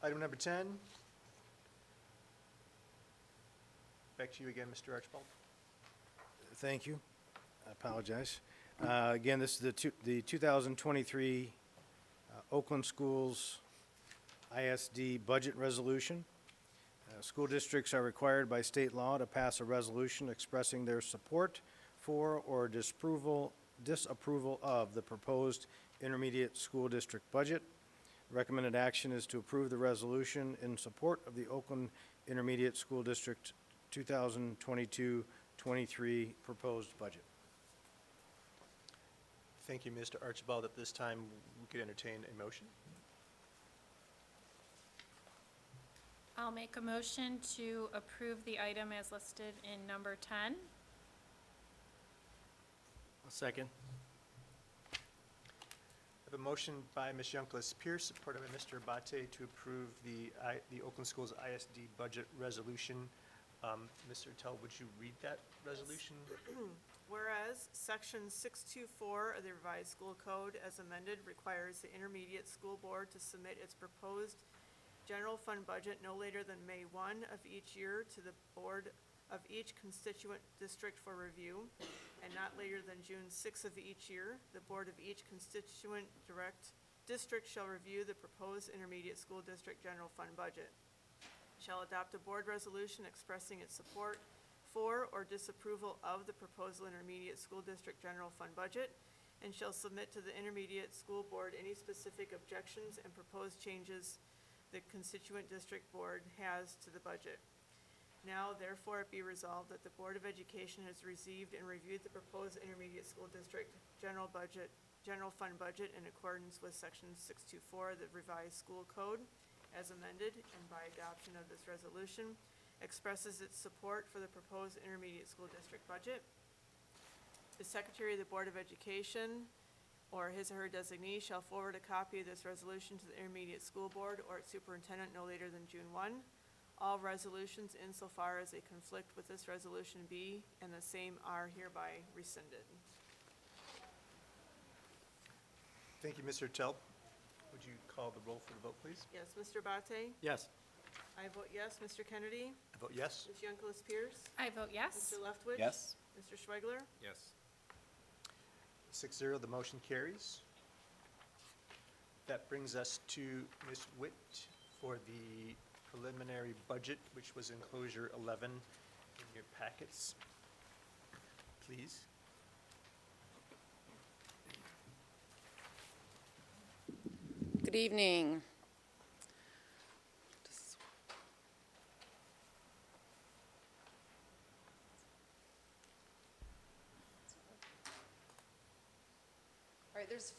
Item number 10. Back to you again, Mr. Archibald.
Thank you. I apologize. Again, this is the 2023 Oakland Schools ISD Budget Resolution. School districts are required by state law to pass a resolution expressing their support for or disapproval of the proposed intermediate school district budget. Recommended action is to approve the resolution in support of the Oakland Intermediate School District 2022-23 proposed budget.
Thank you, Mr. Archibald. At this time, we could entertain a motion.
I'll make a motion to approve the item as listed in number 10.
A second.
I have a motion by Ms. Yankelis Pierce, supported by Mr. Abate, to approve the Oakland Schools ISD budget resolution. Mr. Tell, would you read that resolution?
Whereas Section 624 of the revised school code as amended requires the intermediate school board to submit its proposed general fund budget no later than May 1 of each year to the board of each constituent district for review, and not later than June 6 of each year. The board of each constituent district shall review the proposed intermediate school district general fund budget, shall adopt a board resolution expressing its support for or disapproval of the proposal intermediate school district general fund budget, and shall submit to the intermediate school board any specific objections and proposed changes the constituent district board has to the budget. Now, therefore, it be resolved that the Board of Education has received and reviewed the proposed intermediate school district general fund budget in accordance with Section 624 of the revised school code as amended, and by adoption of this resolution, expresses its support for the proposed intermediate school district budget. The Secretary of the Board of Education or his or her designee shall forward a copy of this resolution to the intermediate school board or its superintendent no later than June 1. All resolutions insofar as they conflict with this resolution be, and the same are hereby rescinded.
Thank you, Mr. Tell. Would you call the roll for the vote, please?
Yes, Mr. Bate?
Yes.
I vote yes. Mr. Kennedy?
I vote yes.
Ms. Youngquist Pierce?
I vote yes.
Mr. Leftwich?
Yes.
Mr. Schweigler?
Yes.
6-0, the motion carries. That brings us to Ms. Witt for the preliminary budget, which was enclosure 11 in your packets. Please.
Good evening. All right, there's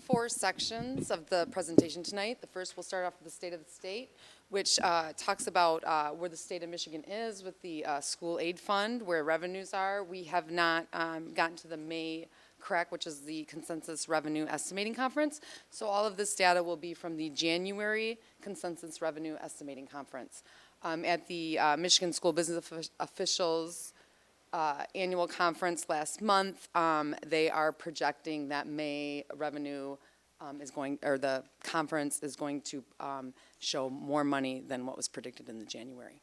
4 sections of the presentation tonight. The first, we'll start off with the state of the state, which talks about where the state of Michigan is with the school aid fund, where revenues are. We have not gotten to the May CREC, which is the Consensus Revenue Estimating Conference. So all of this data will be from the January Consensus Revenue Estimating Conference. At the Michigan School Business Officials annual conference last month, they are projecting that May revenue is going, or the conference is going to show more money than what was predicted in the January.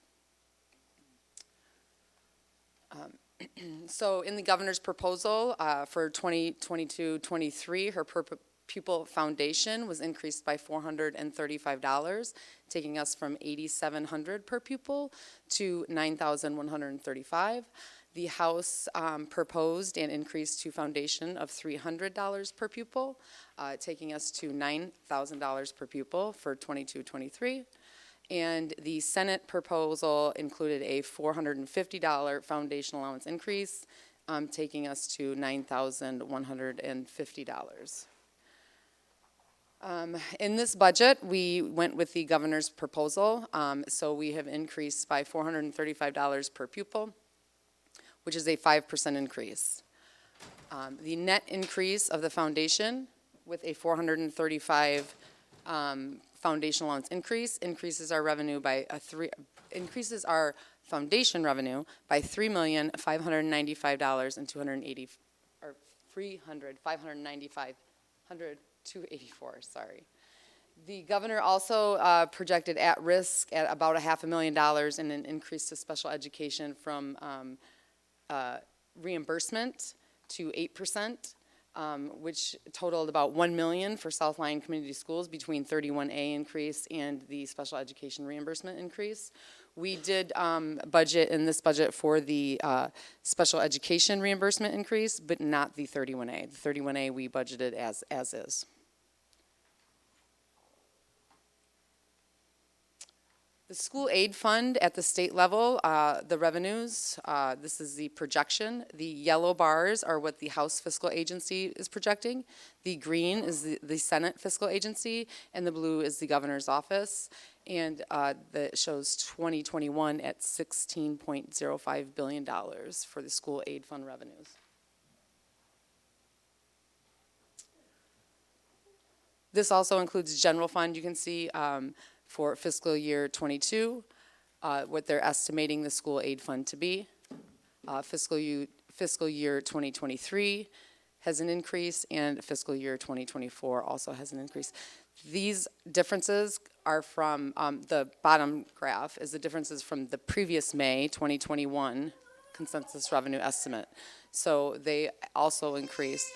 So in the governor's proposal for 2022-23, her per pupil foundation was increased by $435, taking us from $8,700 per pupil to $9,135. The House proposed an increase to foundation of $300 per pupil, taking us to $9,000 per pupil for 22-23. And the Senate proposal included a $450 foundation allowance increase, taking us to $9,150. In this budget, we went with the governor's proposal, so we have increased by $435 per pupil, which is a 5% increase. The net increase of the foundation with a $435 foundation allowance increases our revenue by increases our foundation revenue by $3,595,284. Sorry. The governor also projected at risk at about $500,000 in an increase to special education from reimbursement to 8%. Which totaled about $1 million for South Lyon Community Schools between 31A increase and the special education reimbursement increase. We did budget in this budget for the special education reimbursement increase, but not the 31A. The 31A we budgeted as is. The school aid fund at the state level, the revenues, this is the projection. The yellow bars are what the House Fiscal Agency is projecting. The green is the Senate Fiscal Agency, and the blue is the governor's office. And that shows 2021 at $16.05 billion for the school aid fund revenues. This also includes general fund. You can see for fiscal year 22, what they're estimating the school aid fund to be. Fiscal year 2023 has an increase, and fiscal year 2024 also has an increase. These differences are from, the bottom graph is the differences from the previous May 2021 consensus revenue estimate. So they also increased.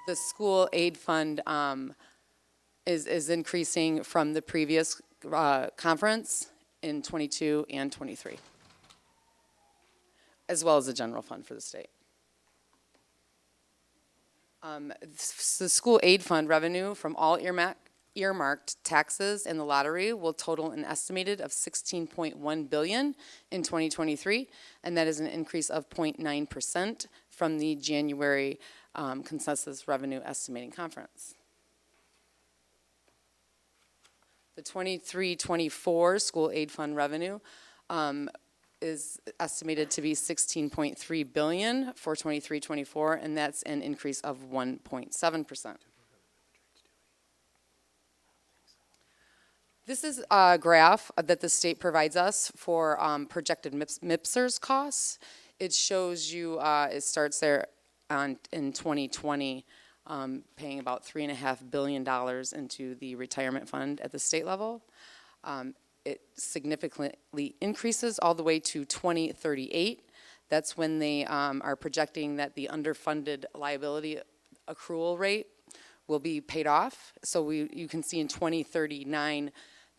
The school aid fund is increasing from the previous conference in 22 and 23, as well as the general fund for the state. The school aid fund revenue from all earmarked taxes in the lottery will total an estimated of $16.1 billion in 2023, and that is an increase of 0.9% from the January consensus revenue estimating conference. The 23-24 school aid fund revenue is estimated to be 16.3 billion for 23-24, and that's an increase of 1.7%. This is a graph that the state provides us for projected MIPSers costs. It shows you, it starts there in 2020, paying about $3.5 billion into the retirement fund at the state level. It significantly increases all the way to 2038. That's when they are projecting that the underfunded liability accrual rate will be paid off. So you can see in 2039,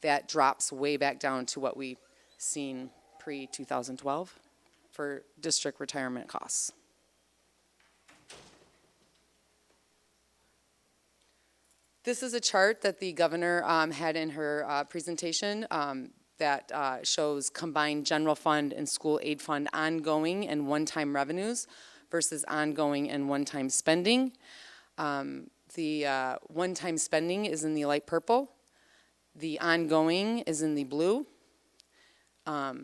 that drops way back down to what we've seen pre-2012 for district retirement costs. This is a chart that the governor had in her presentation that shows combined general fund and school aid fund ongoing and one-time revenues versus ongoing and one-time spending. The one-time spending is in the light purple. The ongoing is in the blue. They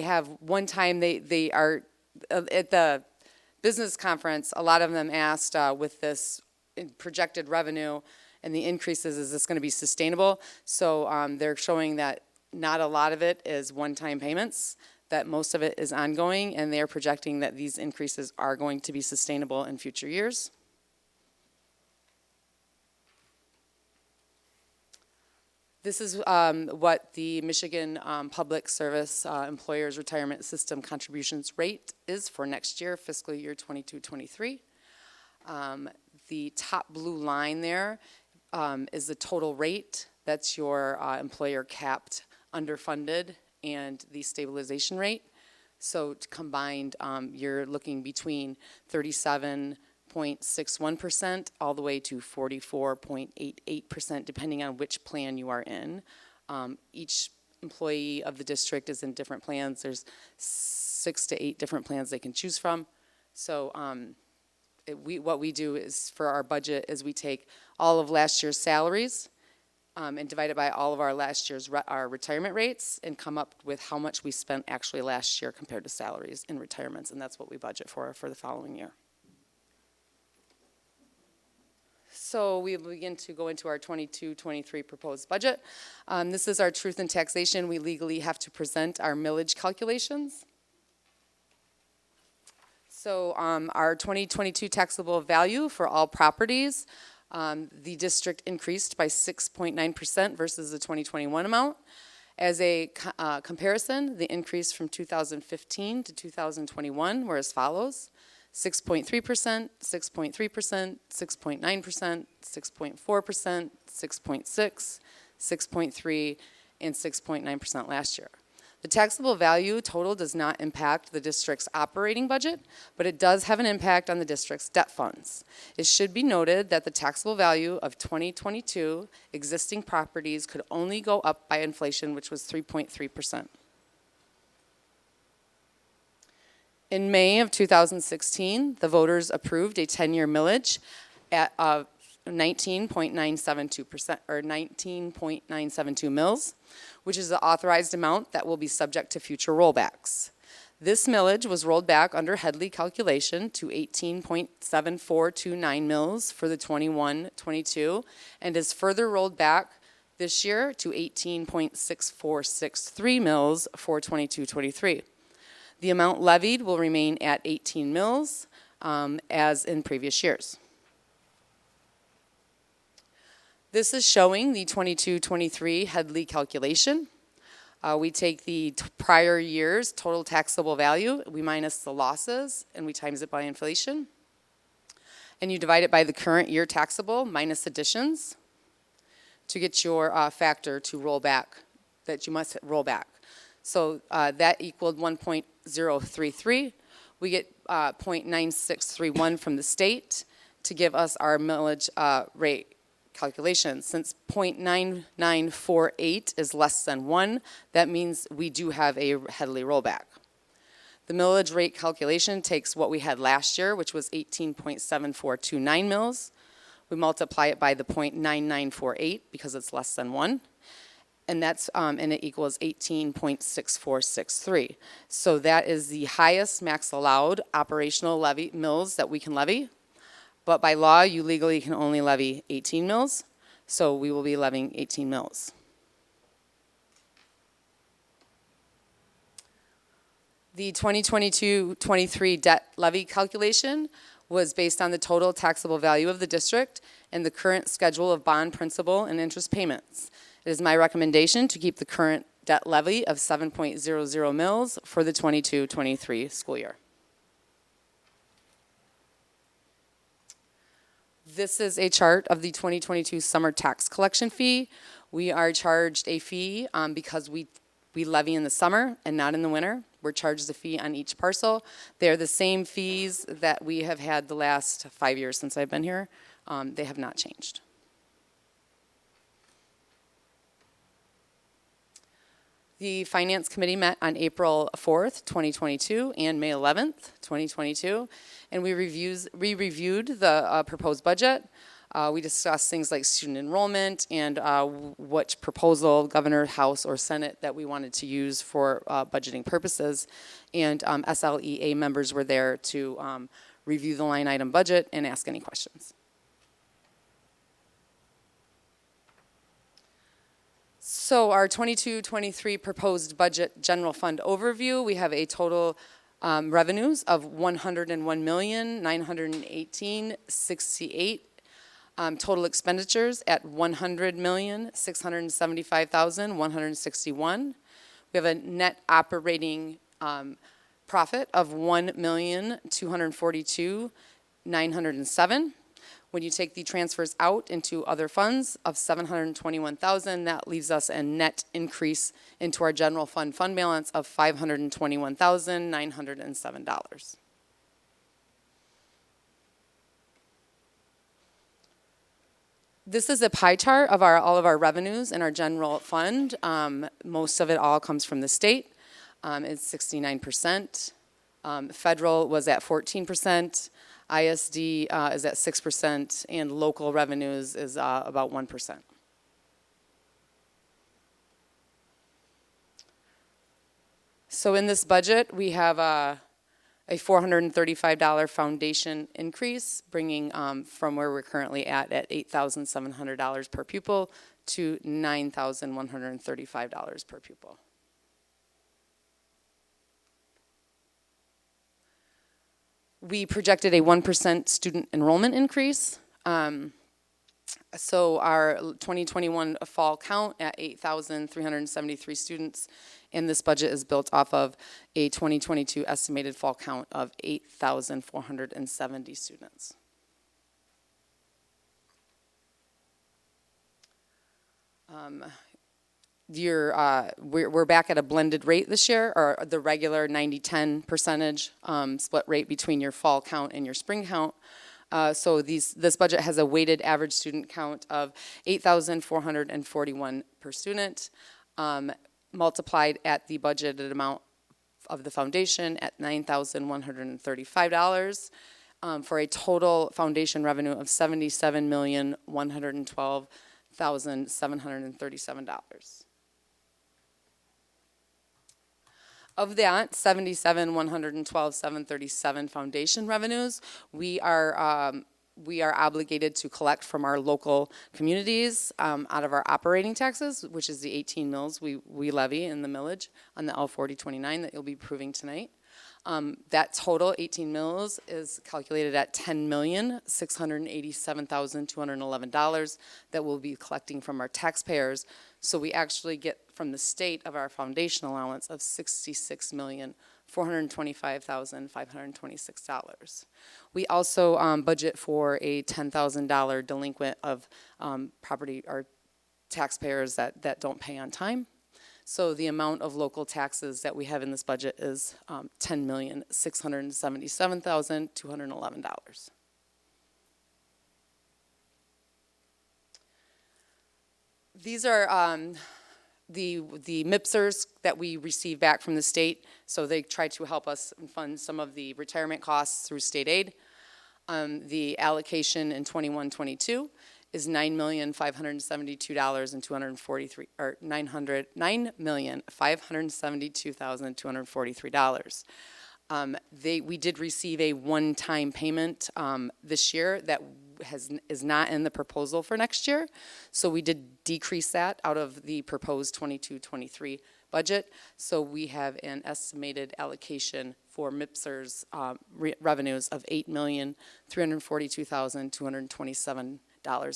have one time, they are, at the business conference, a lot of them asked with this projected revenue and the increases, is this going to be sustainable? So they're showing that not a lot of it is one-time payments, that most of it is ongoing, and they're projecting that these increases are going to be sustainable in future years. This is what the Michigan Public Service Employers Retirement System contributions rate is for next year, fiscal year 22-23. The top blue line there is the total rate. That's your employer capped, underfunded, and the stabilization rate. So combined, you're looking between 37.61% all the way to 44.88%, depending on which plan you are in. Each employee of the district is in different plans. There's 6 to 8 different plans they can choose from. So what we do is, for our budget, is we take all of last year's salaries and divide it by all of our last year's our retirement rates and come up with how much we spent actually last year compared to salaries in retirements, and that's what we budget for the following year. So we begin to go into our 22-23 proposed budget. This is our truth in taxation. We legally have to present our millage calculations. So our 2022 taxable value for all properties, the district increased by 6.9% versus the 2021 amount. As a comparison, the increase from 2015 to 2021 were as follows: 6.3%, 6.3%, 6.9%, 6.4%, 6.6%, 6.3%, and 6.9% last year. The taxable value total does not impact the district's operating budget, but it does have an impact on the district's debt funds. It should be noted that the taxable value of 2022 existing properties could only go up by inflation, which was 3.3%. In May of 2016, the voters approved a 10-year millage at 19.972%, or 19.972 mils, which is the authorized amount that will be subject to future rollbacks. This millage was rolled back under Headley calculation to 18.7429 mils for the 21-22, and is further rolled back this year to 18.6463 mils for 22-23. The amount levied will remain at 18 mils, as in previous years. This is showing the 22-23 Headley calculation. We take the prior year's total taxable value, we minus the losses, and we times it by inflation. And you divide it by the current year taxable minus additions to get your factor to roll back, that you must roll back. So that equaled 1.033. We get 0.9631 from the state to give us our millage rate calculation. Since 0.9948 is less than 1, that means we do have a Headley rollback. The millage rate calculation takes what we had last year, which was 18.7429 mils. We multiply it by the 0.9948 because it's less than 1. and it equals 18.6463. So that is the highest max allowed operational levy mills that we can levy. But by law, you legally can only levy 18 mills. So we will be levying 18 mills. The 2022-23 debt levy calculation was based on the total taxable value of the district and the current schedule of bond principal and interest payments. It is my recommendation to keep the current debt levy of 7.00 mils for the 22-23 school year. This is a chart of the 2022 summer tax collection fee. We are charged a fee because we levy in the summer and not in the winter. We're charged a fee on each parcel. They're the same fees that we have had the last 5 years since I've been here. They have not changed. The Finance Committee met on April 4th, 2022 and May 11th, 2022, and we reviewed the proposed budget. We discussed things like student enrollment and which proposal, Governor, House, or Senate, that we wanted to use for budgeting purposes. And SLEA members were there to review the line item budget and ask any questions. So our 22-23 proposed budget general fund overview, we have a total revenues of $101,918,068. Total expenditures at $100,675,161. We have a net operating profit of $1,242,907. When you take the transfers out into other funds of $721,000, that leaves us a net increase into our general fund balance of $521,907. This is a pie chart of all of our revenues in our general fund. Most of it all comes from the state. It's 69%. Federal was at 14%. ISD is at 6%, and local revenues is about 1%. So in this budget, we have a $435 foundation increase, bringing from where we're currently at $8,700 per pupil to $9,135 per pupil. We projected a 1% student enrollment increase. So our 2021 fall count at 8,373 students, and this budget is built off of a 2022 estimated fall count of 8,470 students. We're back at a blended rate this year, or the regular 90-10 percentage split rate between your fall count and your spring count. So this budget has a weighted average student count of 8,441 per student, multiplied at the budgeted amount of the foundation at $9,135, for a total foundation revenue of $77,112,737. Of that, $77,112,737 foundation revenues, we are obligated to collect from our local communities out of our operating taxes, which is the 18 mills we levy in the millage on the L4029 that you'll be approving tonight. That total 18 mills is calculated at $10,687,211 that we'll be collecting from our taxpayers. So we actually get from the state of our foundation allowance of $66,425,526. We also budget for a $10,000 delinquent of property or taxpayers that don't pay on time. So the amount of local taxes that we have in this budget is $10,677,211. These are the MIPSers that we receive back from the state. So they try to help us fund some of the retirement costs through state aid. The allocation in 21-22 is $9,572,243, or $9,572,243. We did receive a one-time payment this year that is not in the proposal for next year. So we did decrease that out of the proposed 22-23 budget. So we have an estimated allocation for MIPSR's revenues of $8,342,227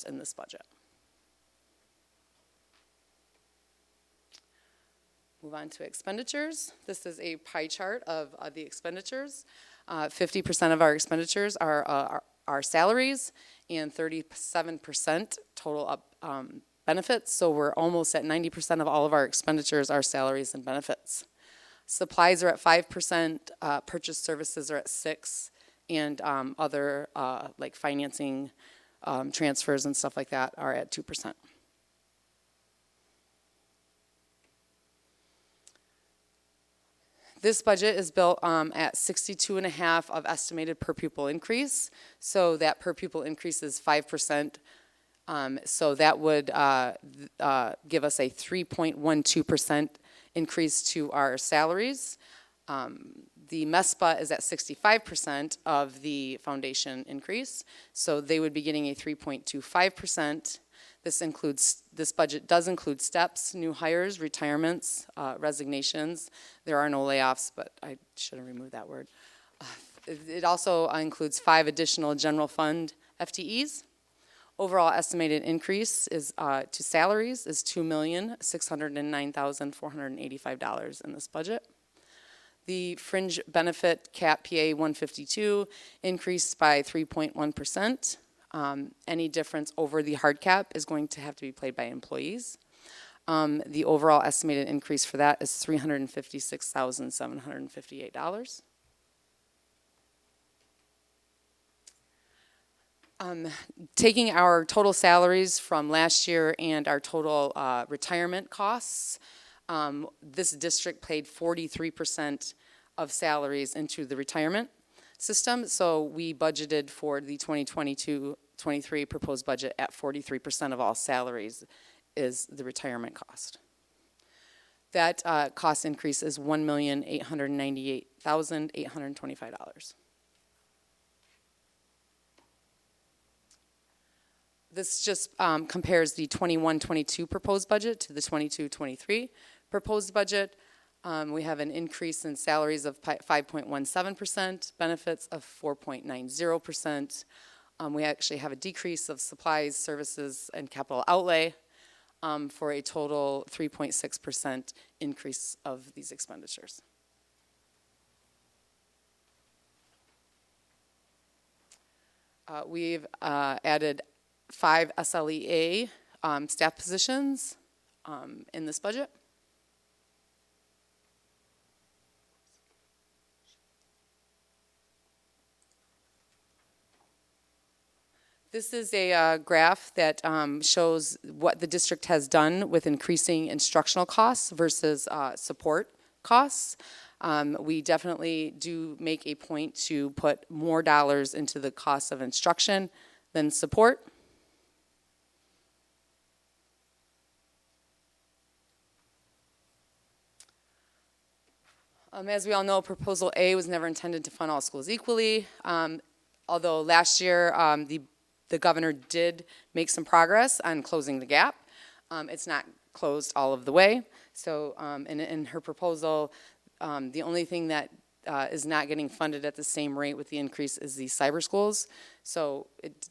in this budget. Move on to expenditures. This is a pie chart of the expenditures. 50% of our expenditures are salaries, and 37% total up benefits. So we're almost at 90% of all of our expenditures are salaries and benefits. Supplies are at 5%, purchase services are at 6%, and other like financing, transfers and stuff like that are at 2%. This budget is built at 62.5 of estimated per pupil increase. So that per pupil increase is 5%. So that would give us a 3.12% increase to our salaries. The MESPA is at 65% of the foundation increase. So they would be getting a 3.25%. This budget does include steps, new hires, retirements, resignations. There are no layoffs, but I should have removed that word. It also includes 5 additional general fund FTEs. Overall estimated increase is to salaries is $2,609,485 in this budget. The fringe benefit cap PA 152 increased by 3.1%. Any difference over the hard cap is going to have to be paid by employees. The overall estimated increase for that is $356,758. Taking our total salaries from last year and our total retirement costs, this district paid 43% of salaries into the retirement system. So we budgeted for the 2022-23 proposed budget at 43% of all salaries is the retirement cost. That cost increase is $1,898,825. This just compares the 21-22 proposed budget to the 22-23 proposed budget. We have an increase in salaries of 5.17%, benefits of 4.90%. We actually have a decrease of supplies, services, and capital outlay for a total 3.6% increase of these expenditures. We've added 5 SLEA staff positions in this budget. This is a graph that shows what the district has done with increasing instructional costs versus support costs. We definitely do make a point to put more dollars into the cost of instruction than support. As we all know, Proposal A was never intended to fund all schools equally. Although last year the governor did make some progress on closing the gap. It's not closed all of the way. So in her proposal, the only thing that is not getting funded at the same rate with the increase is the cyber schools. So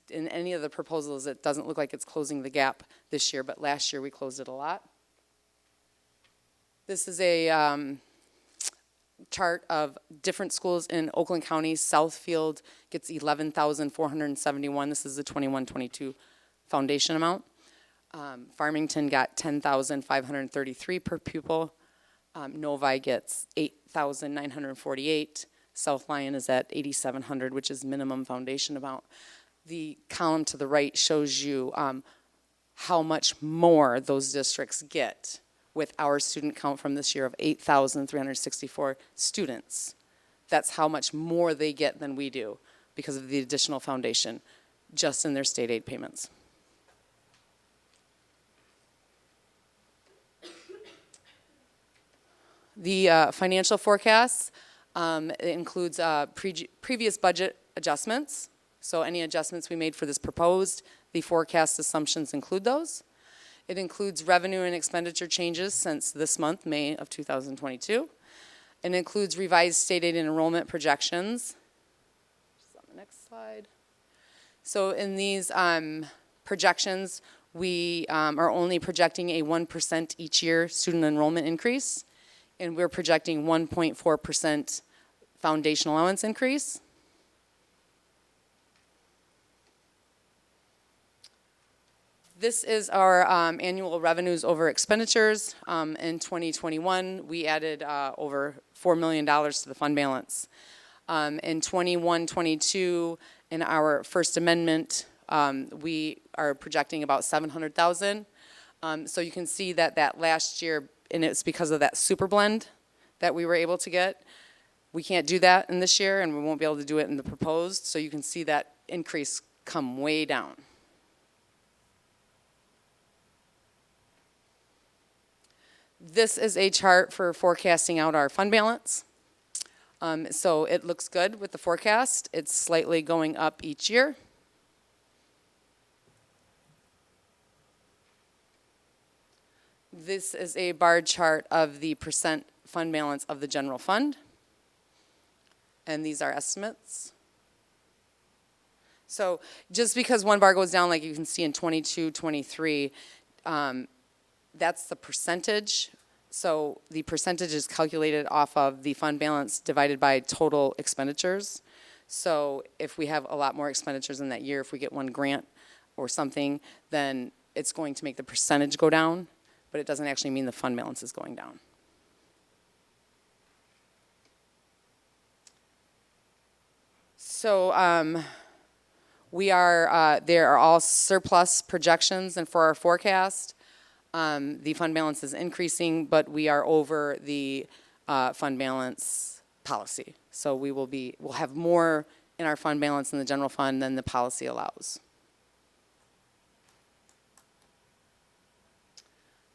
in any of the proposals, it doesn't look like it's closing the gap this year, but last year we closed it a lot. This is a chart of different schools in Oakland County. Southfield gets $11,471. This is the 21-22 foundation amount. Farmington got $10,533 per pupil. Novi gets $8,948. South Lyon is at $8,700, which is minimum foundation amount. The column to the right shows you how much more those districts get with our student count from this year of 8,364 students. That's how much more they get than we do because of the additional foundation just in their state aid payments. The financial forecasts, it includes previous budget adjustments. So any adjustments we made for this proposed, the forecast assumptions include those. It includes revenue and expenditure changes since this month, May of 2022. It includes revised state aid and enrollment projections. Just on the next slide. So in these projections, we are only projecting a 1% each year student enrollment increase, and we're projecting 1.4% foundation allowance increase. This is our annual revenues over expenditures. In 2021, we added over $4 million to the fund balance. In 21-22, in our first amendment, we are projecting about $700,000. So you can see that last year, and it's because of that super blend that we were able to get. We can't do that in this year, and we won't be able to do it in the proposed. So you can see that increase come way down. This is a chart for forecasting out our fund balance. So it looks good with the forecast. It's slightly going up each year. This is a bar chart of the percent fund balance of the general fund. And these are estimates. So just because one bar goes down, like you can see in 22, 23, that's the percentage. So the percentage is calculated off of the fund balance divided by total expenditures. So if we have a lot more expenditures in that year, if we get one grant or something, then it's going to make the percentage go down, but it doesn't actually mean the fund balance is going down. So there are all surplus projections, and for our forecast, the fund balance is increasing, but we are over the fund balance policy. So we'll have more in our fund balance in the general fund than the policy allows.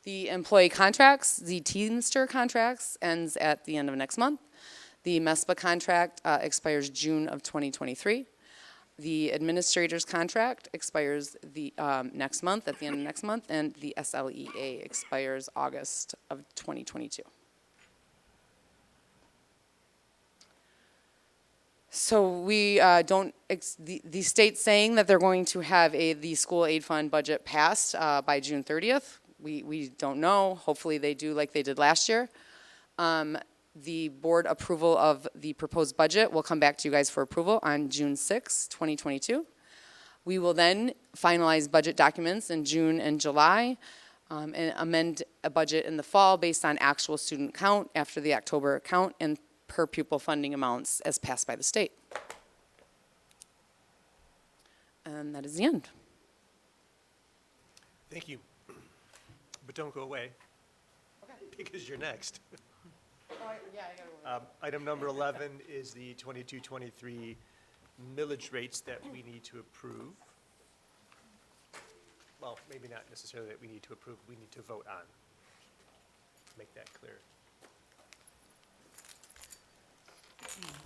The employee contracts, the Teamster contracts ends at the end of next month. The MESPA contract expires June of 2023. The administrator's contract expires next month, at the end of next month, and the SLEA expires August of 2022. So we the state's saying that they're going to have the school aid fund budget passed by June 30th. We don't know. Hopefully they do like they did last year. The board approval of the proposed budget will come back to you guys for approval on June 6, 2022. We will then finalize budget documents in June and July and amend a budget in the fall based on actual student count after the October count and per pupil funding amounts as passed by the state. And that is the end.
Thank you. But don't go away, because you're next. Item number 11 is the 22-23 millage rates that we need to approve. Well, maybe not necessarily that we need to approve, we need to vote on. Make that clear.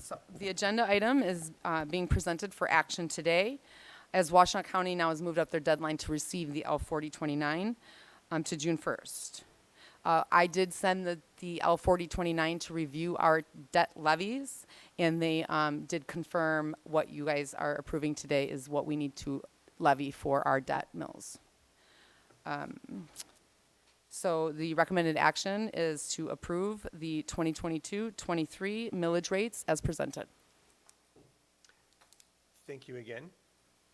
So the agenda item is being presented for action today, as Washtenaw County now has moved up their deadline to receive the L4029 to June 1st. I did send the L4029 to review our debt levies, and they did confirm what you guys are approving today is what we need to levy for our debt mills. So the recommended action is to approve the 2022-23 millage rates as presented.
Thank you again.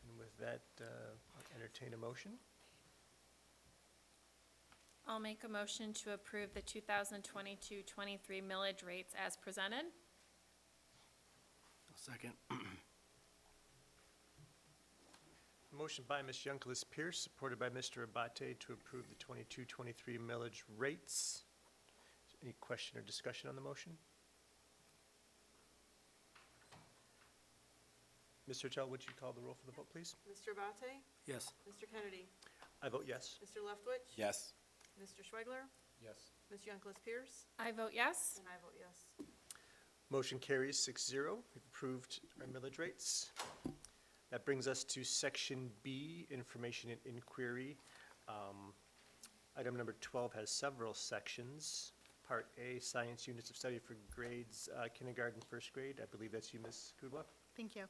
And with that, I'll entertain a motion.
I'll make a motion to approve the 2022-23 millage rates as presented.
I'll second.
Motion by Ms. Youngcliffe Pierce, supported by Mr. Abate, to approve the 22-23 millage rates. Any question or discussion on the motion? Ms. Hertel, would you call the roll for the vote, please?
Mr. Abate?
Yes.
Mr. Kennedy?
I vote yes.
Mr. Leftwich?
Yes.
Mr. Schwegler?
Yes.
Ms. Youngquist Pierce?
I vote yes.
And I vote yes.
Motion carries 6-0. We've approved our millage rates. That brings us to Section B, Information and Inquiry. Item number 12 has several sections. Part A, Science Units of Study for grades kindergarten, first grade. I believe that's you, Ms. Kudwa.
Thank you.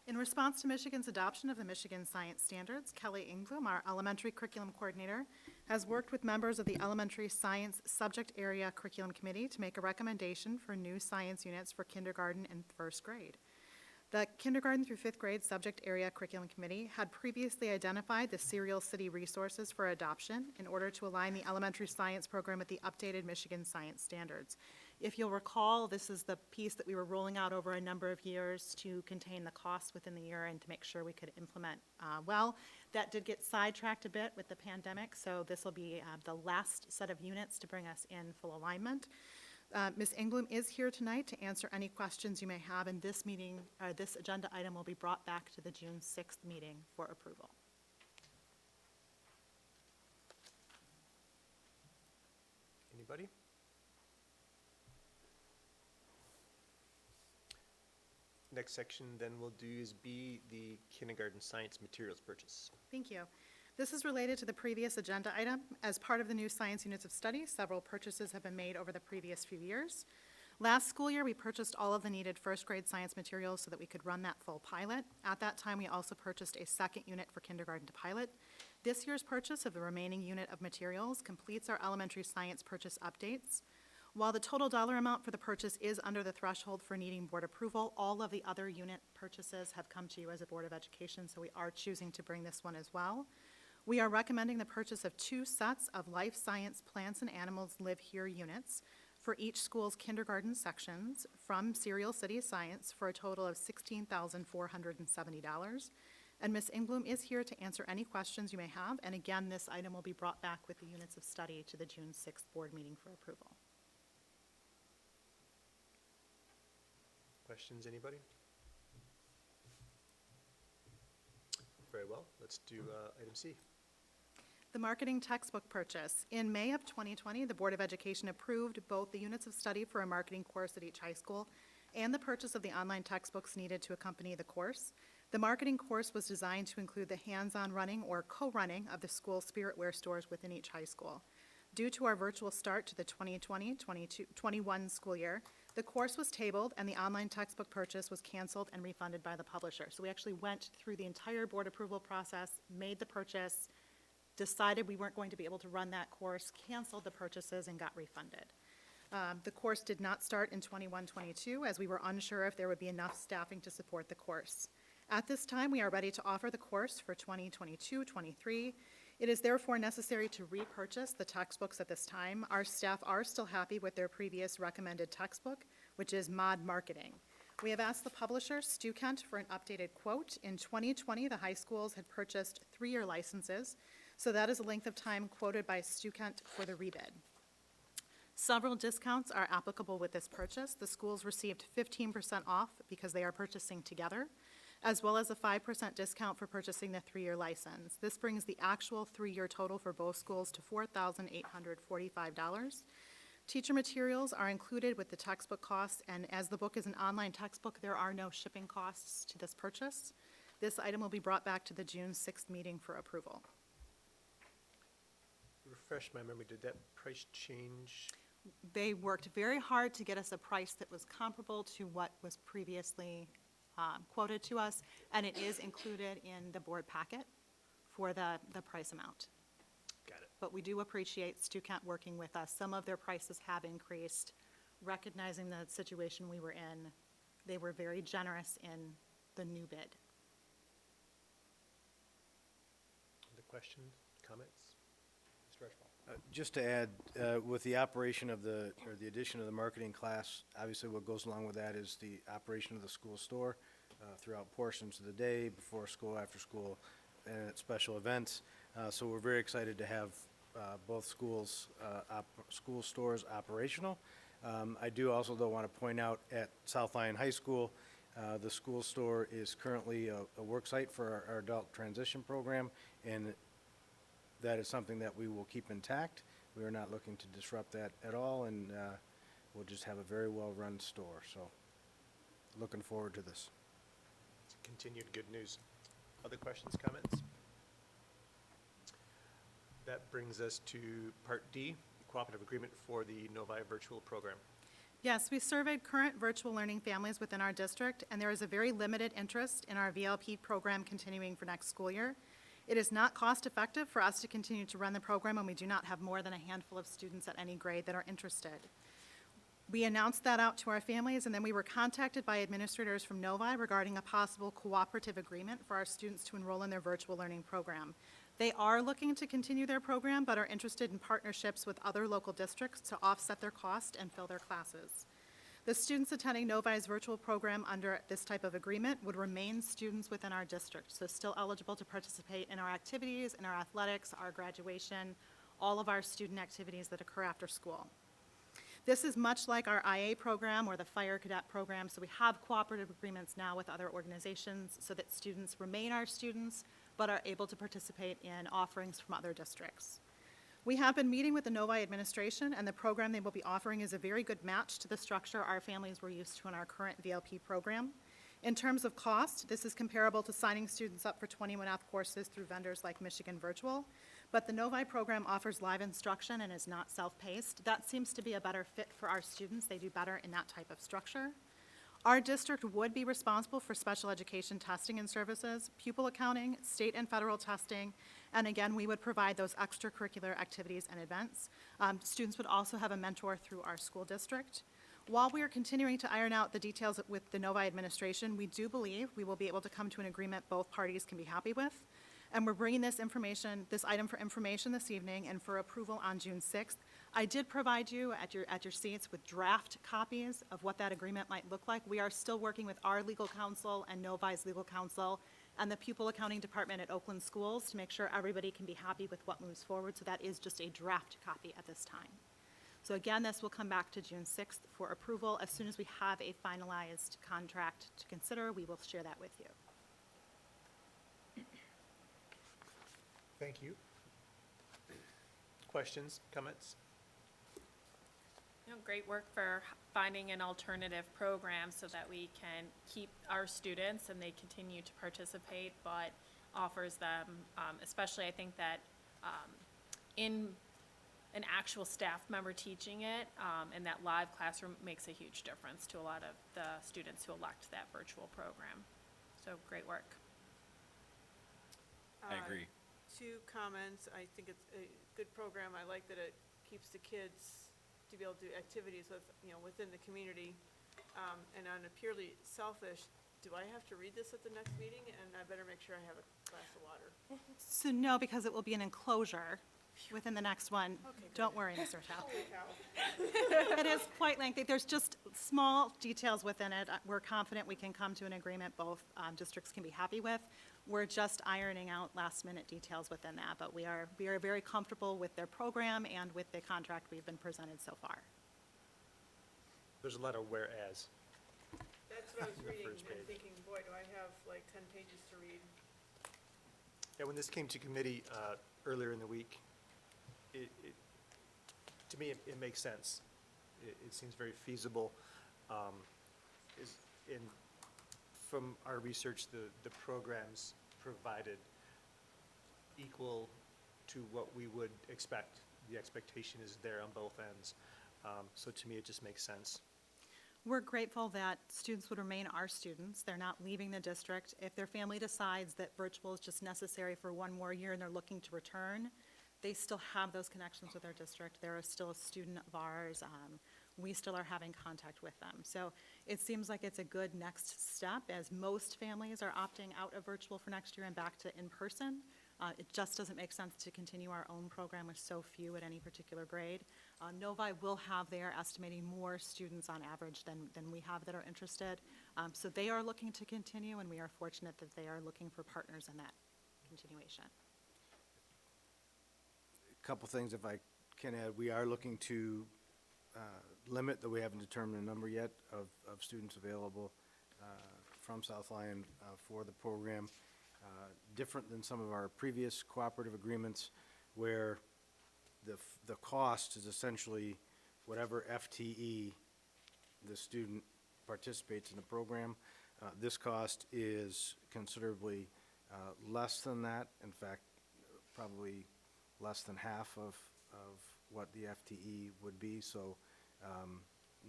In response to Michigan's adoption of the Michigan Science Standards, Kelly Engblom, our elementary curriculum coordinator, has worked with members of the Elementary Science Subject Area Curriculum Committee to make a recommendation for new science units for kindergarten and first grade. The kindergarten through fifth grade subject area curriculum committee had previously identified the serial city resources for adoption in order to align the elementary science program with the updated Michigan Science Standards. If you'll recall, this is the piece that we were rolling out over a number of years to contain the costs within the year and to make sure we could implement well. That did get sidetracked a bit with the pandemic, so this will be the last set of units to bring us in full alignment. Ms. Engblom is here tonight to answer any questions you may have, and this meeting, this agenda item will be brought back to the June 6th meeting for approval.
Anybody? Next section then we'll do is B, the kindergarten science materials purchase.
Thank you. This is related to the previous agenda item. As part of the new science units of study, several purchases have been made over the previous few years. Last school year, we purchased all of the needed first grade science materials so that we could run that full pilot. At that time, we also purchased a second unit for kindergarten to pilot. This year's purchase of the remaining unit of materials completes our elementary science purchase updates. While the total dollar amount for the purchase is under the threshold for needing board approval, all of the other unit purchases have come to you as a Board of Education, so we are choosing to bring this one as well. We are recommending the purchase of 2 sets of life science plants and animals live here units for each school's kindergarten sections from Serial City Science for a total of $16,470. And Ms. Engblom is here to answer any questions you may have. And again, this item will be brought back with the units of study to the June 6th board meeting for approval.
Questions, anybody? Very well, let's do item C.
The marketing textbook purchase. In May of 2020, the Board of Education approved both the units of study for a marketing course at each high school and the purchase of the online textbooks needed to accompany the course. The marketing course was designed to include the hands-on running or co-running of the school spiritware stores within each high school. Due to our virtual start to the 2020-21 school year, the course was tabled and the online textbook purchase was canceled and refunded by the publisher. So we actually went through the entire board approval process, made the purchase, decided we weren't going to be able to run that course, canceled the purchases, and got refunded. The course did not start in 21-22 as we were unsure if there would be enough staffing to support the course. At this time, we are ready to offer the course for 2022-23. It is therefore necessary to repurchase the textbooks at this time. Our staff are still happy with their previous recommended textbook, which is Mod Marketing. We have asked the publisher, Stu Kent, for an updated quote. In 2020, the high schools had purchased 3-year licenses, so that is a length of time quoted by Stu Kent for the rebid. Several discounts are applicable with this purchase. The schools received 15% off because they are purchasing together, as well as a 5% discount for purchasing the 3-year license. This brings the actual 3-year total for both schools to $4,845. Teacher materials are included with the textbook costs, and as the book is an online textbook, there are no shipping costs to this purchase. This item will be brought back to the June 6th meeting for approval.
Refresh my memory, did that price change?
They worked very hard to get us a price that was comparable to what was previously quoted to us, and it is included in the board packet for the price amount.
Got it.
But we do appreciate Stu Kent working with us. Some of their prices have increased. Recognizing the situation we were in, they were very generous in the new bid.
Other questions, comments? Mr. Rushball.
Just to add, with the operation of the addition of the marketing class, obviously what goes along with that is the operation of the school store throughout portions of the day, before school, after school, and at special events. So we're very excited to have both schools, school stores operational. I do also, though, want to point out at South Lyon High School, the school store is currently a work site for our adult transition program, and that is something that we will keep intact. We are not looking to disrupt that at all, and we'll just have a very well-run store. So looking forward to this.
It's continued good news. Other questions, comments? That brings us to Part D, cooperative agreement for the Novi virtual program.
Yes, we surveyed current virtual learning families within our district, and there is a very limited interest in our VLP program continuing for next school year. It is not cost-effective for us to continue to run the program, and we do not have more than a handful of students at any grade that are interested. We announced that out to our families, and then we were contacted by administrators from Novi regarding a possible cooperative agreement for our students to enroll in their virtual learning program. They are looking to continue their program, but are interested in partnerships with other local districts to offset their cost and fill their classes. The students attending Novi's virtual program under this type of agreement would remain students within our district, so still eligible to participate in our activities, in our athletics, our graduation, all of our student activities that occur after school. This is much like our IA program or the Fire Cadet program, so we have cooperative agreements now with other organizations so that students remain our students, but are able to participate in offerings from other districts. We have been meeting with the Novi administration, and the program they will be offering is a very good match to the structure our families were used to in our current VLP program. In terms of cost, this is comparable to signing students up for 21F courses through vendors like Michigan Virtual, but the Novi program offers live instruction and is not self-paced. That seems to be a better fit for our students. They do better in that type of structure. Our district would be responsible for special education testing and services, pupil accounting, state and federal testing, and again, we would provide those extracurricular activities and events. Students would also have a mentor through our school district. While we are continuing to iron out the details with the Novi administration, we do believe we will be able to come to an agreement both parties can be happy with. And we're bringing this item for information this evening and for approval on June 6th. I did provide you at your seats with draft copies of what that agreement might look like. We are still working with our legal counsel and Novi's legal counsel and the pupil accounting department at Oakland Schools to make sure everybody can be happy with what moves forward. So that is just a draft copy at this time. So again, this will come back to June 6th for approval. As soon as we have a finalized contract to consider, we will share that with you.
Thank you. Questions, comments?
Great work for finding an alternative program so that we can keep our students and they continue to participate, but offers them, especially I think that in an actual staff member teaching it, and that live classroom makes a huge difference to a lot of the students who elect that virtual program. So great work.
I agree.
Two comments. I think it's a good program. I like that it keeps the kids to be able to do activities with, within the community. And on a purely selfish, do I have to read this at the next meeting? And I better make sure I have a glass of water.
So no, because it will be an enclosure within the next one.
Okay,
Don't worry, Ms. Rochelle.
Holy cow.
It is quite lengthy. There's just small details within it. We're confident we can come to an agreement both districts can be happy with. We're just ironing out last-minute details within that, but we are very comfortable with their program and with the contract we've been presented so far.
There's a lot of whereas.
That's what I was
On the
reading
first
and
page.
thinking, boy, do I have like 10 pages to read.
Yeah, when this came to committee earlier in the week, to me, it makes sense. It seems very feasible. From our research, the programs provided equal to what we would expect. The expectation is there on both ends. So to me, it just makes sense.
We're grateful that students would remain our students. They're not leaving the district. If their family decides that virtual is just necessary for one more year and they're looking to return, they still have those connections with our district. They're still a student of ours. We still are having contact with them. So it seems like it's a good next step, as most families are opting out of virtual for next year and back to in-person. It just doesn't make sense to continue our own program with so few at any particular grade. Novi will have, they are estimating more students on average than we have that are interested. So they are looking to continue, and we are fortunate that they are looking for partners in that continuation.
A couple things, if I can add. We are looking to limit, though we haven't determined a number yet, of students available from South Lyon for the program. Different than some of our previous cooperative agreements where the cost is essentially whatever FTE the student participates in the program. This cost is considerably less than that. In fact, probably less than half of what the FTE would be. So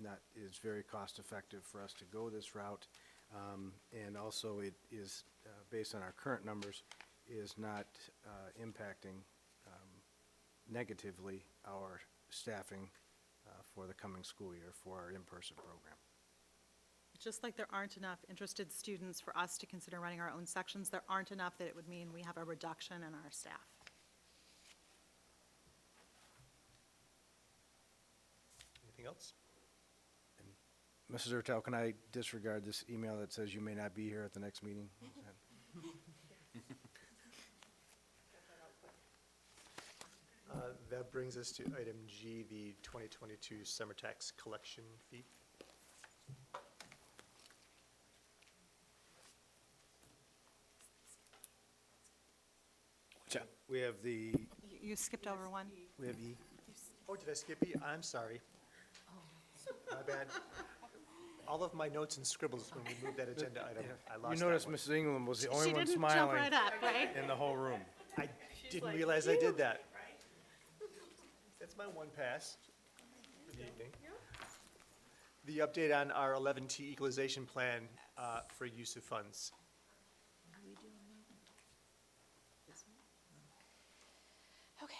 that is very cost effective for us to go this route. And also it is, based on our current numbers, is not impacting negatively our staffing for the coming school year for our in-person program.
Just like there aren't enough interested students for us to consider running our own sections, there aren't enough that it would mean we have a reduction in our staff.
Anything else?
Mrs. Ertel, can I disregard this email that says you may not be here at the next meeting?
That brings us to item G, the 2022 summer tax collection fee.
We have the,
You skipped over one.
we have E.
Oh, did I skip E? I'm sorry. My bad. All of my notes and scribbles when we moved that agenda item, I lost
You noticed
that one.
Mrs. England was the only
She
one
didn't jump
smiling
right up, right?
in the whole room.
I didn't realize I did that. That's my one pass for the evening. The update on our 11T equalization plan for use of funds.
Okay.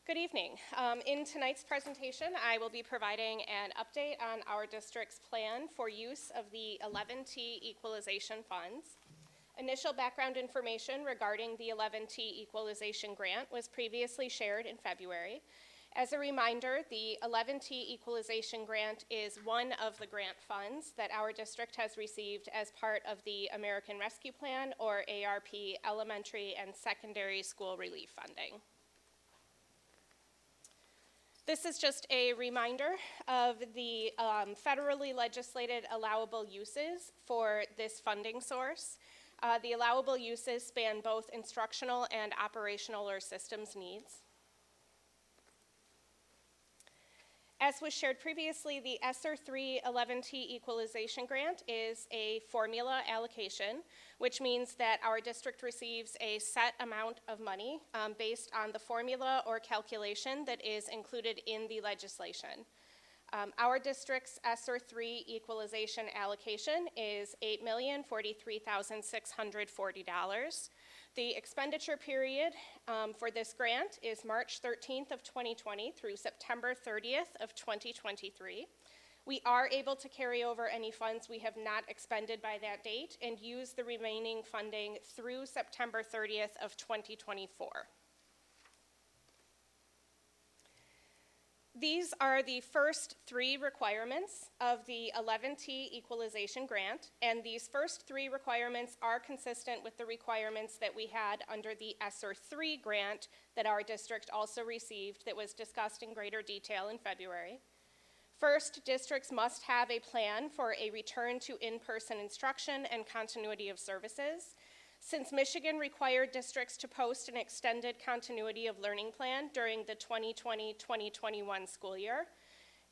Good evening. In tonight's presentation, I will be providing an update on our district's plan for use of the 11T equalization funds. Initial background information regarding the 11T equalization grant was previously shared in February. As a reminder, the 11T equalization grant is one of the grant funds that our district has received as part of the American Rescue Plan, or ARP, elementary and secondary school relief funding. This is just a reminder of the federally legislated allowable uses for this funding source. The allowable uses span both instructional and operational or systems needs. As was shared previously, the ESSER 3 11T equalization grant is a formula allocation, which means that our district receives a set amount of money based on the formula or calculation that is included in the legislation. Our district's ESSER 3 equalization allocation is $8,043,640. The expenditure period for this grant is March 13th of 2020 through September 30th of 2023. We are able to carry over any funds we have not expended by that date and use the remaining funding through September 30th of 2024. These are the first three requirements of the 11T equalization grant, and these first three requirements are consistent with the requirements that we had under the ESSER 3 grant that our district also received that was discussed in greater detail in February. First, districts must have a plan for a return to in-person instruction and continuity of services. Since Michigan required districts to post an extended continuity of learning plan during the 2020-2021 school year,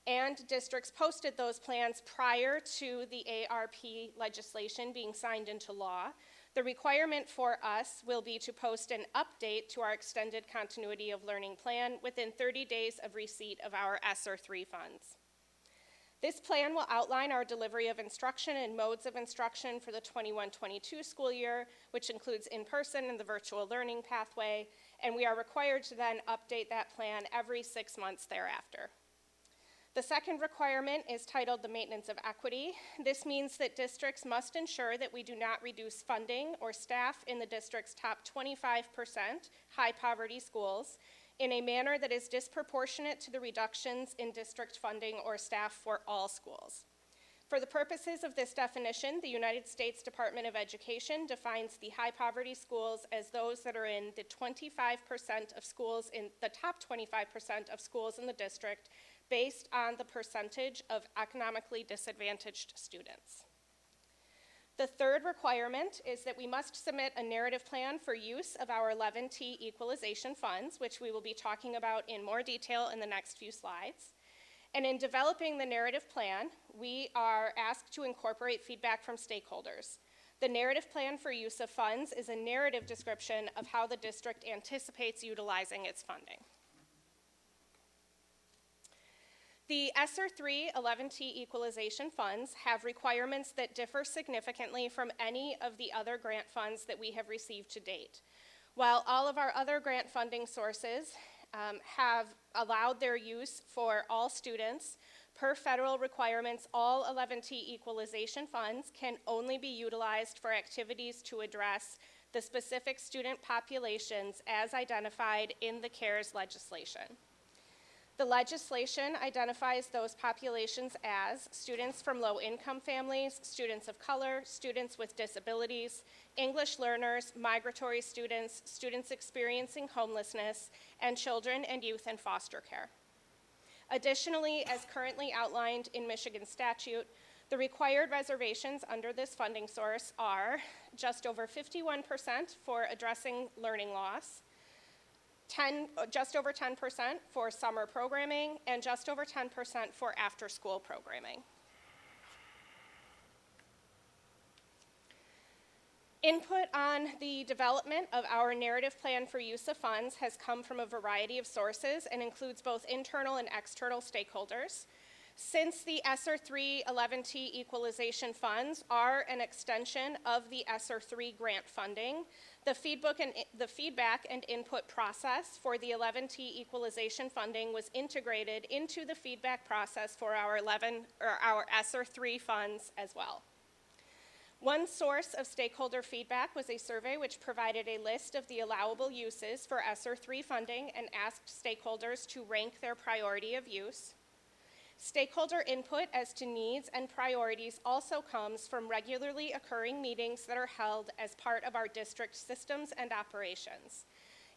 and districts posted those plans prior to the ARP legislation being signed into law, the requirement for us will be to post an update to our extended continuity of learning plan within 30 days of receipt of our ESSER 3 funds. This plan will outline our delivery of instruction and modes of instruction for the 21-22 school year, which includes in-person and the virtual learning pathway, and we are required to then update that plan every 6 months thereafter. The second requirement is titled the Maintenance of Equity. This means that districts must ensure that we do not reduce funding or staff in the district's top 25% high poverty schools in a manner that is disproportionate to the reductions in district funding or staff for all schools. For the purposes of this definition, the United States Department of Education defines the high poverty schools as those that are in the 25% of schools in the top 25% of schools in the district based on the percentage of economically disadvantaged students.
The third requirement is that we must submit a narrative plan for use of our 11T equalization funds, which we will be talking about in more detail in the next few slides. And in developing the narrative plan, we are asked to incorporate feedback from stakeholders. The narrative plan for use of funds is a narrative description of how the district anticipates utilizing its funding. The ESSER 3 11T equalization funds have requirements that differ significantly from any of the other grant funds that we have received to date. While all of our other grant funding sources have allowed their use for all students, per federal requirements, all 11T equalization funds can only be utilized for activities to address the specific student populations as identified in the CARES legislation. The legislation identifies those populations as students from low-income families, students of color, students with disabilities, English learners, migratory students, students experiencing homelessness, and children and youth in foster care. Additionally, as currently outlined in Michigan statute, the required reservations under this funding source are just over 51% for addressing learning loss, just over 10% for summer programming, and just over 10% for after-school programming. Input on the development of our narrative plan for use of funds has come from a variety of sources and includes both internal and external stakeholders. Since the ESSER 3 11T equalization funds are an extension of the ESSER 3 grant funding, the feedback and input process for the 11T equalization funding was integrated into the feedback process for our ESSER 3 funds as well. One source of stakeholder feedback was a survey which provided a list of the allowable uses for ESSER 3 funding and asked stakeholders to rank their priority of use. Stakeholder input as to needs and priorities also comes from regularly occurring meetings that are held as part of our district systems and operations.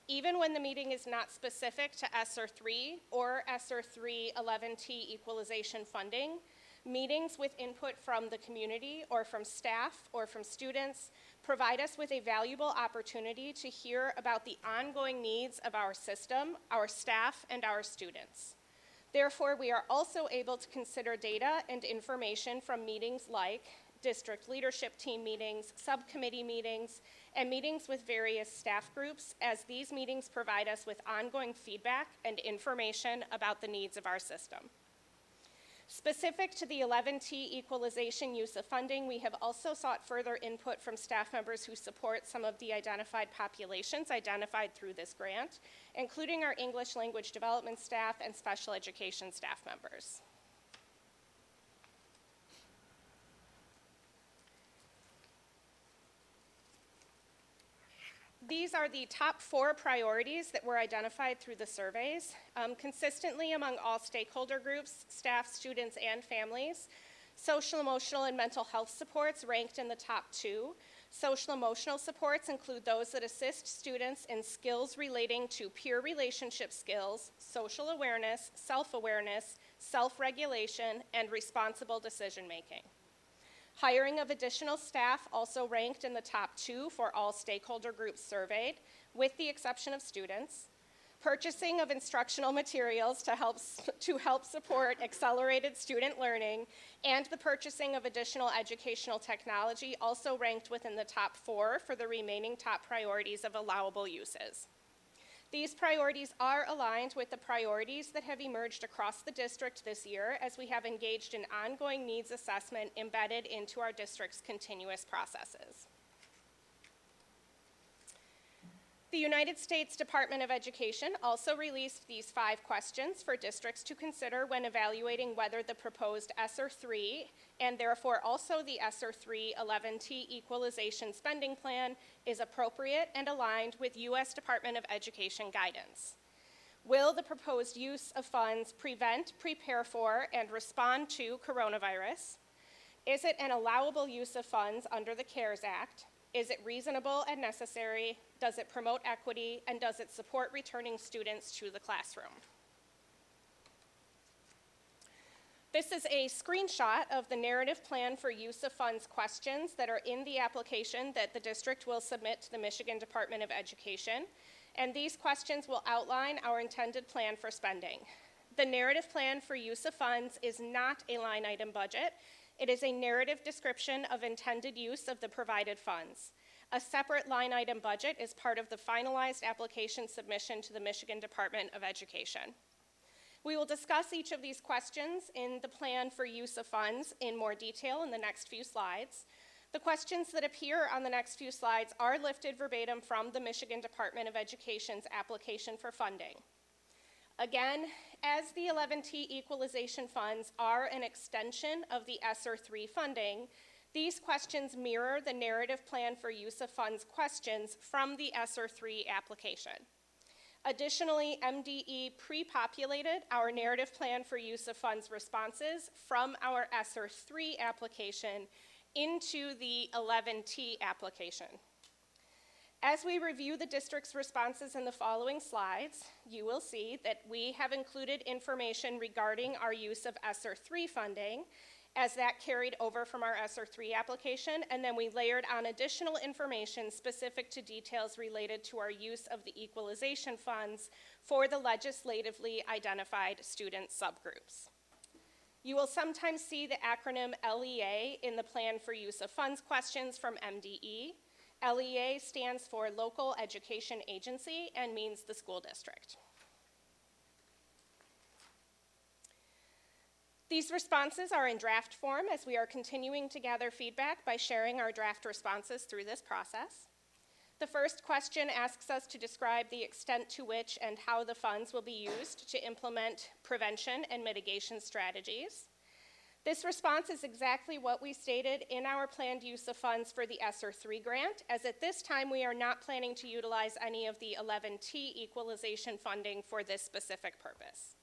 Even when the meeting is not specific to ESSER 3 or ESSER 3 11T equalization funding, meetings with input from the community or from staff or from students provide us with a valuable opportunity to hear about the ongoing needs of our system, our staff, and our students. Therefore, we are also able to consider data and information from meetings like district leadership team meetings, subcommittee meetings, and meetings with various staff groups, as these meetings provide us with ongoing feedback and information about the needs of our system. Specific to the 11T equalization use of funding, we have also sought further input from staff members who support some of the identified populations identified through this grant, including our English language development staff and special education staff members. These are the top 4 priorities that were identified through the surveys. Consistently among all stakeholder groups, staff, students, and families, social, emotional, and mental health supports ranked in the top 2. Social emotional supports include those that assist students in skills relating to peer relationship skills, social awareness, self-awareness, self-regulation, and responsible decision-making. Hiring of additional staff also ranked in the top 2 for all stakeholder groups surveyed, with the exception of students. Purchasing of instructional materials to help support accelerated student learning, and the purchasing of additional educational technology also ranked within the top 4 for the remaining top priorities of allowable uses. These priorities are aligned with the priorities that have emerged across the district this year, as we have engaged in ongoing needs assessment embedded into our district's continuous processes. The United States Department of Education also released these 5 questions for districts to consider when evaluating whether the proposed ESSER 3, and therefore also the ESSER 3 11T equalization spending plan, is appropriate and aligned with U.S. Department of Education guidance. Will the proposed use of funds prevent, prepare for, and respond to coronavirus? Is it an allowable use of funds under the CARES Act? Is it reasonable and necessary? Does it promote equity? And does it support returning students to the classroom? This is a screenshot of the narrative plan for use of funds questions that are in the application that the district will submit to the Michigan Department of Education. And these questions will outline our intended plan for spending. The narrative plan for use of funds is not a line item budget. It is a narrative description of intended use of the provided funds. A separate line item budget is part of the finalized application submission to the Michigan Department of Education. We will discuss each of these questions in the plan for use of funds in more detail in the next few slides. The questions that appear on the next few slides are lifted verbatim from the Michigan Department of Education's application for funding. Again, as the 11T equalization funds are an extension of the ESSER 3 funding, these questions mirror the narrative plan for use of funds questions from the ESSER 3 application. Additionally, MDE pre-populated our narrative plan for use of funds responses from our ESSER 3 application into the 11T application. As we review the district's responses in the following slides, you will see that we have included information regarding our use of ESSER 3 funding as that carried over from our ESSER 3 application, and then we layered on additional information specific to details related to our use of the equalization funds for the legislatively identified student subgroups. You will sometimes see the acronym LEA in the plan for use of funds questions from MDE. LEA stands for Local Education Agency and means the school district. These responses are in draft form as we are continuing to gather feedback by sharing our draft responses through this process. The first question asks us to describe the extent to which and how the funds will be used to implement prevention and mitigation strategies. This response is exactly what we stated in our planned use of funds for the ESSER 3 grant, as at this time we are not planning to utilize any of the 11T equalization funding for this specific purpose.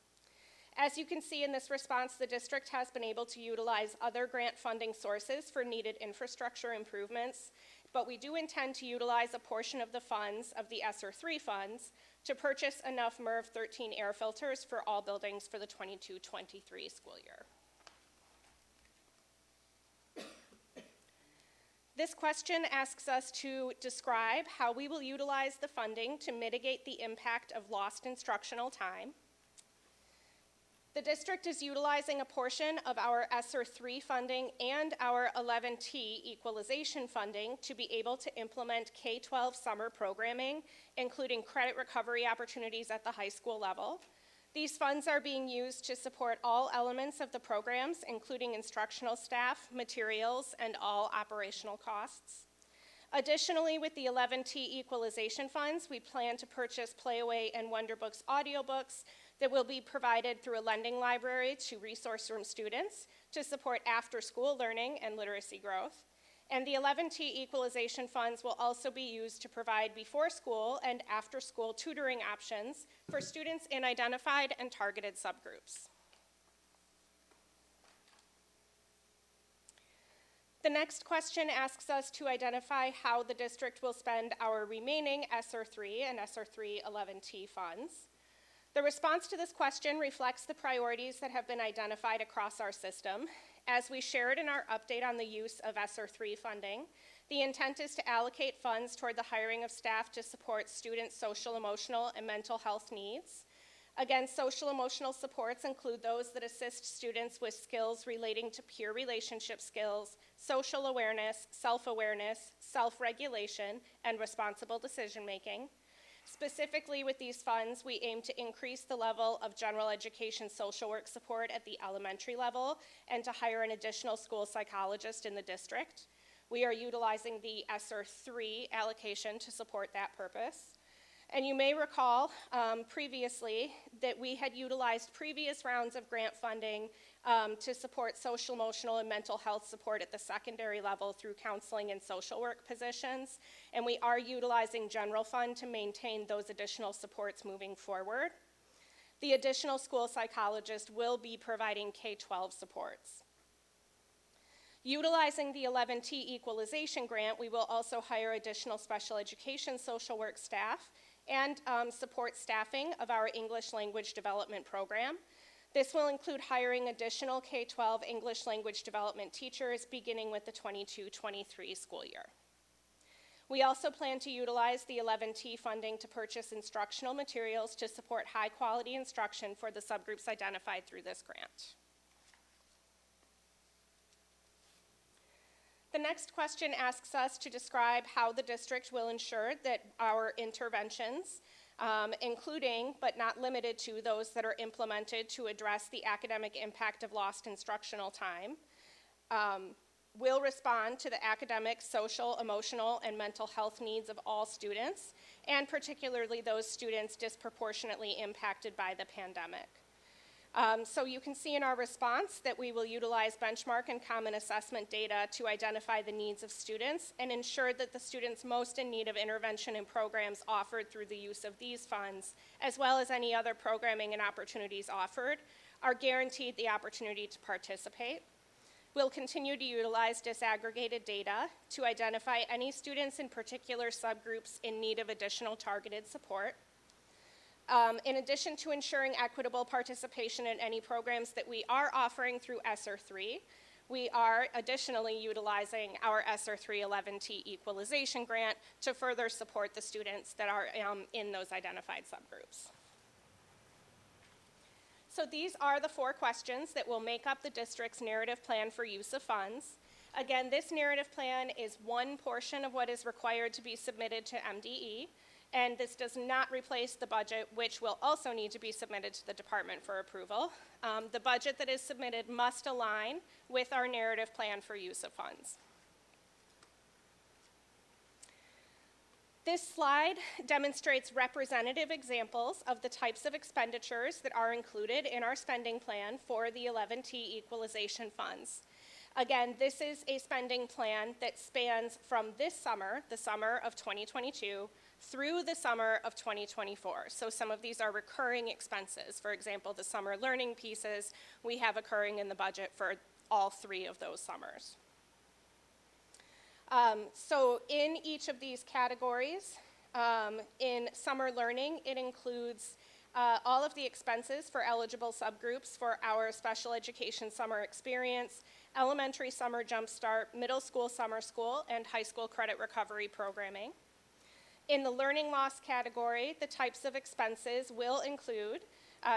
As you can see in this response, the district has been able to utilize other grant funding sources for needed infrastructure improvements, but we do intend to utilize a portion of the funds of the ESSER 3 funds to purchase enough MERV 13 air filters for all buildings for the 22-23 school year. This question asks us to describe how we will utilize the funding to mitigate the impact of lost instructional time. The district is utilizing a portion of our ESSER 3 funding and our 11T equalization funding to be able to implement K-12 summer programming, including credit recovery opportunities at the high school level. These funds are being used to support all elements of the programs, including instructional staff, materials, and all operational costs. Additionally, with the 11T equalization funds, we plan to purchase Playaway and Wonderbooks audiobooks that will be provided through a lending library to resource room students to support after-school learning and literacy growth. And the 11T equalization funds will also be used to provide before-school and after-school tutoring options for students in identified and targeted subgroups. The next question asks us to identify how the district will spend our remaining ESSER 3 and ESSER 3 11T funds. The response to this question reflects the priorities that have been identified across our system. As we shared in our update on the use of ESSER 3 funding, the intent is to allocate funds toward the hiring of staff to support students' social, emotional, and mental health needs. Again, social emotional supports include those that assist students with skills relating to peer relationship skills, social awareness, self-awareness, self-regulation, and responsible decision-making. Specifically with these funds, we aim to increase the level of general education social work support at the elementary level and to hire an additional school psychologist in the district. We are utilizing the ESSER 3 allocation to support that purpose. And you may recall previously that we had utilized previous rounds of grant funding to support social, emotional, and mental health support at the secondary level through counseling and social work positions. And we are utilizing general fund to maintain those additional supports moving forward. The additional school psychologist will be providing K-12 supports. Utilizing the 11T equalization grant, we will also hire additional special education social work staff and support staffing of our English language development program. This will include hiring additional K-12 English language development teachers beginning with the 22-23 school year. We also plan to utilize the 11T funding to purchase instructional materials to support high-quality instruction for the subgroups identified through this grant. The next question asks us to describe how the district will ensure that our interventions, including but not limited to those that are implemented to address the academic impact of lost instructional time, will respond to the academic, social, emotional, and mental health needs of all students, and particularly those students disproportionately impacted by the pandemic. So you can see in our response that we will utilize benchmark and common assessment data to identify the needs of students and ensure that the students most in need of intervention and programs offered through the use of these funds, as well as any other programming and opportunities offered, are guaranteed the opportunity to participate. We'll continue to utilize disaggregated data to identify any students in particular subgroups in need of additional targeted support. In addition to ensuring equitable participation in any programs that we are offering through ESSER 3, we are additionally utilizing our ESSER 3 11T equalization grant to further support the students that are in those identified subgroups. So these are the 4 questions that will make up the district's narrative plan for use of funds. Again, this narrative plan is one portion of what is required to be submitted to MDE, and this does not replace the budget, which will also need to be submitted to the department for approval. The budget that is submitted must align with our narrative plan for use of funds. This slide demonstrates representative examples of the types of expenditures that are included in our spending plan for the 11T equalization funds. Again, this is a spending plan that spans from this summer, the summer of 2022, through the summer of 2024. So some of these are recurring expenses. For example, the summer learning pieces we have occurring in the budget for all 3 of those summers. So in each of these categories, in summer learning, it includes all of the expenses for eligible subgroups for our special education summer experience, elementary summer jumpstart, middle school summer school, and high school credit recovery programming. In the learning loss category, the types of expenses will include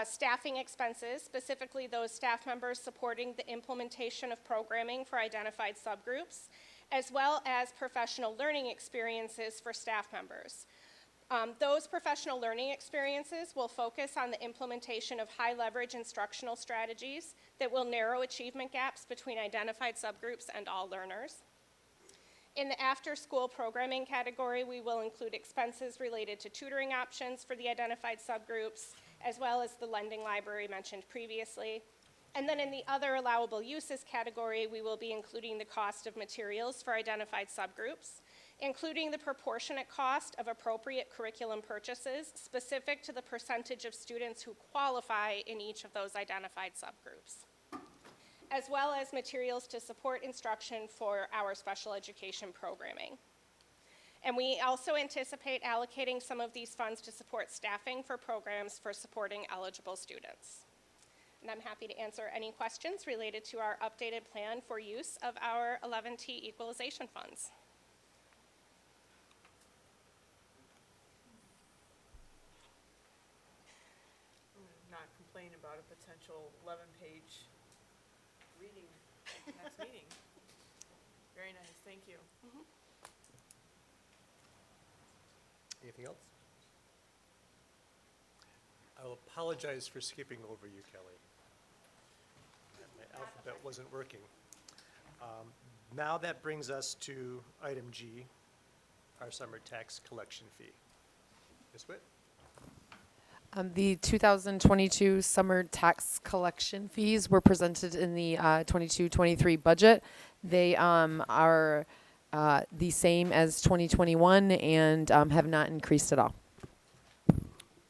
staffing expenses, specifically those staff members supporting the implementation of programming for identified subgroups, as well as professional learning experiences for staff members. Those professional learning experiences will focus on the implementation of high-leverage instructional strategies that will narrow achievement gaps between identified subgroups and all learners. In the after-school programming category, we will include expenses related to tutoring options for the identified subgroups, as well as the lending library mentioned previously. And then in the other allowable uses category, we will be including the cost of materials for identified subgroups, including the proportionate cost of appropriate curriculum purchases specific to the percentage of students who qualify in each of those identified subgroups, as well as materials to support instruction for our special education programming. And we also anticipate allocating some of these funds to support staffing for programs for supporting eligible students. And I'm happy to answer any questions related to our updated plan for use of our 11T equalization funds.
Not complain about a potential 11-page reading next meeting. Very nice, thank you.
Anything else? I will apologize for skipping over you, Kelly. My alphabet wasn't working. Now that brings us to item G, our summer tax collection fee. Ms. Witt?
The 2022 summer tax collection fees were presented in the 22-23 budget. They are the same as 2021 and have not increased at all.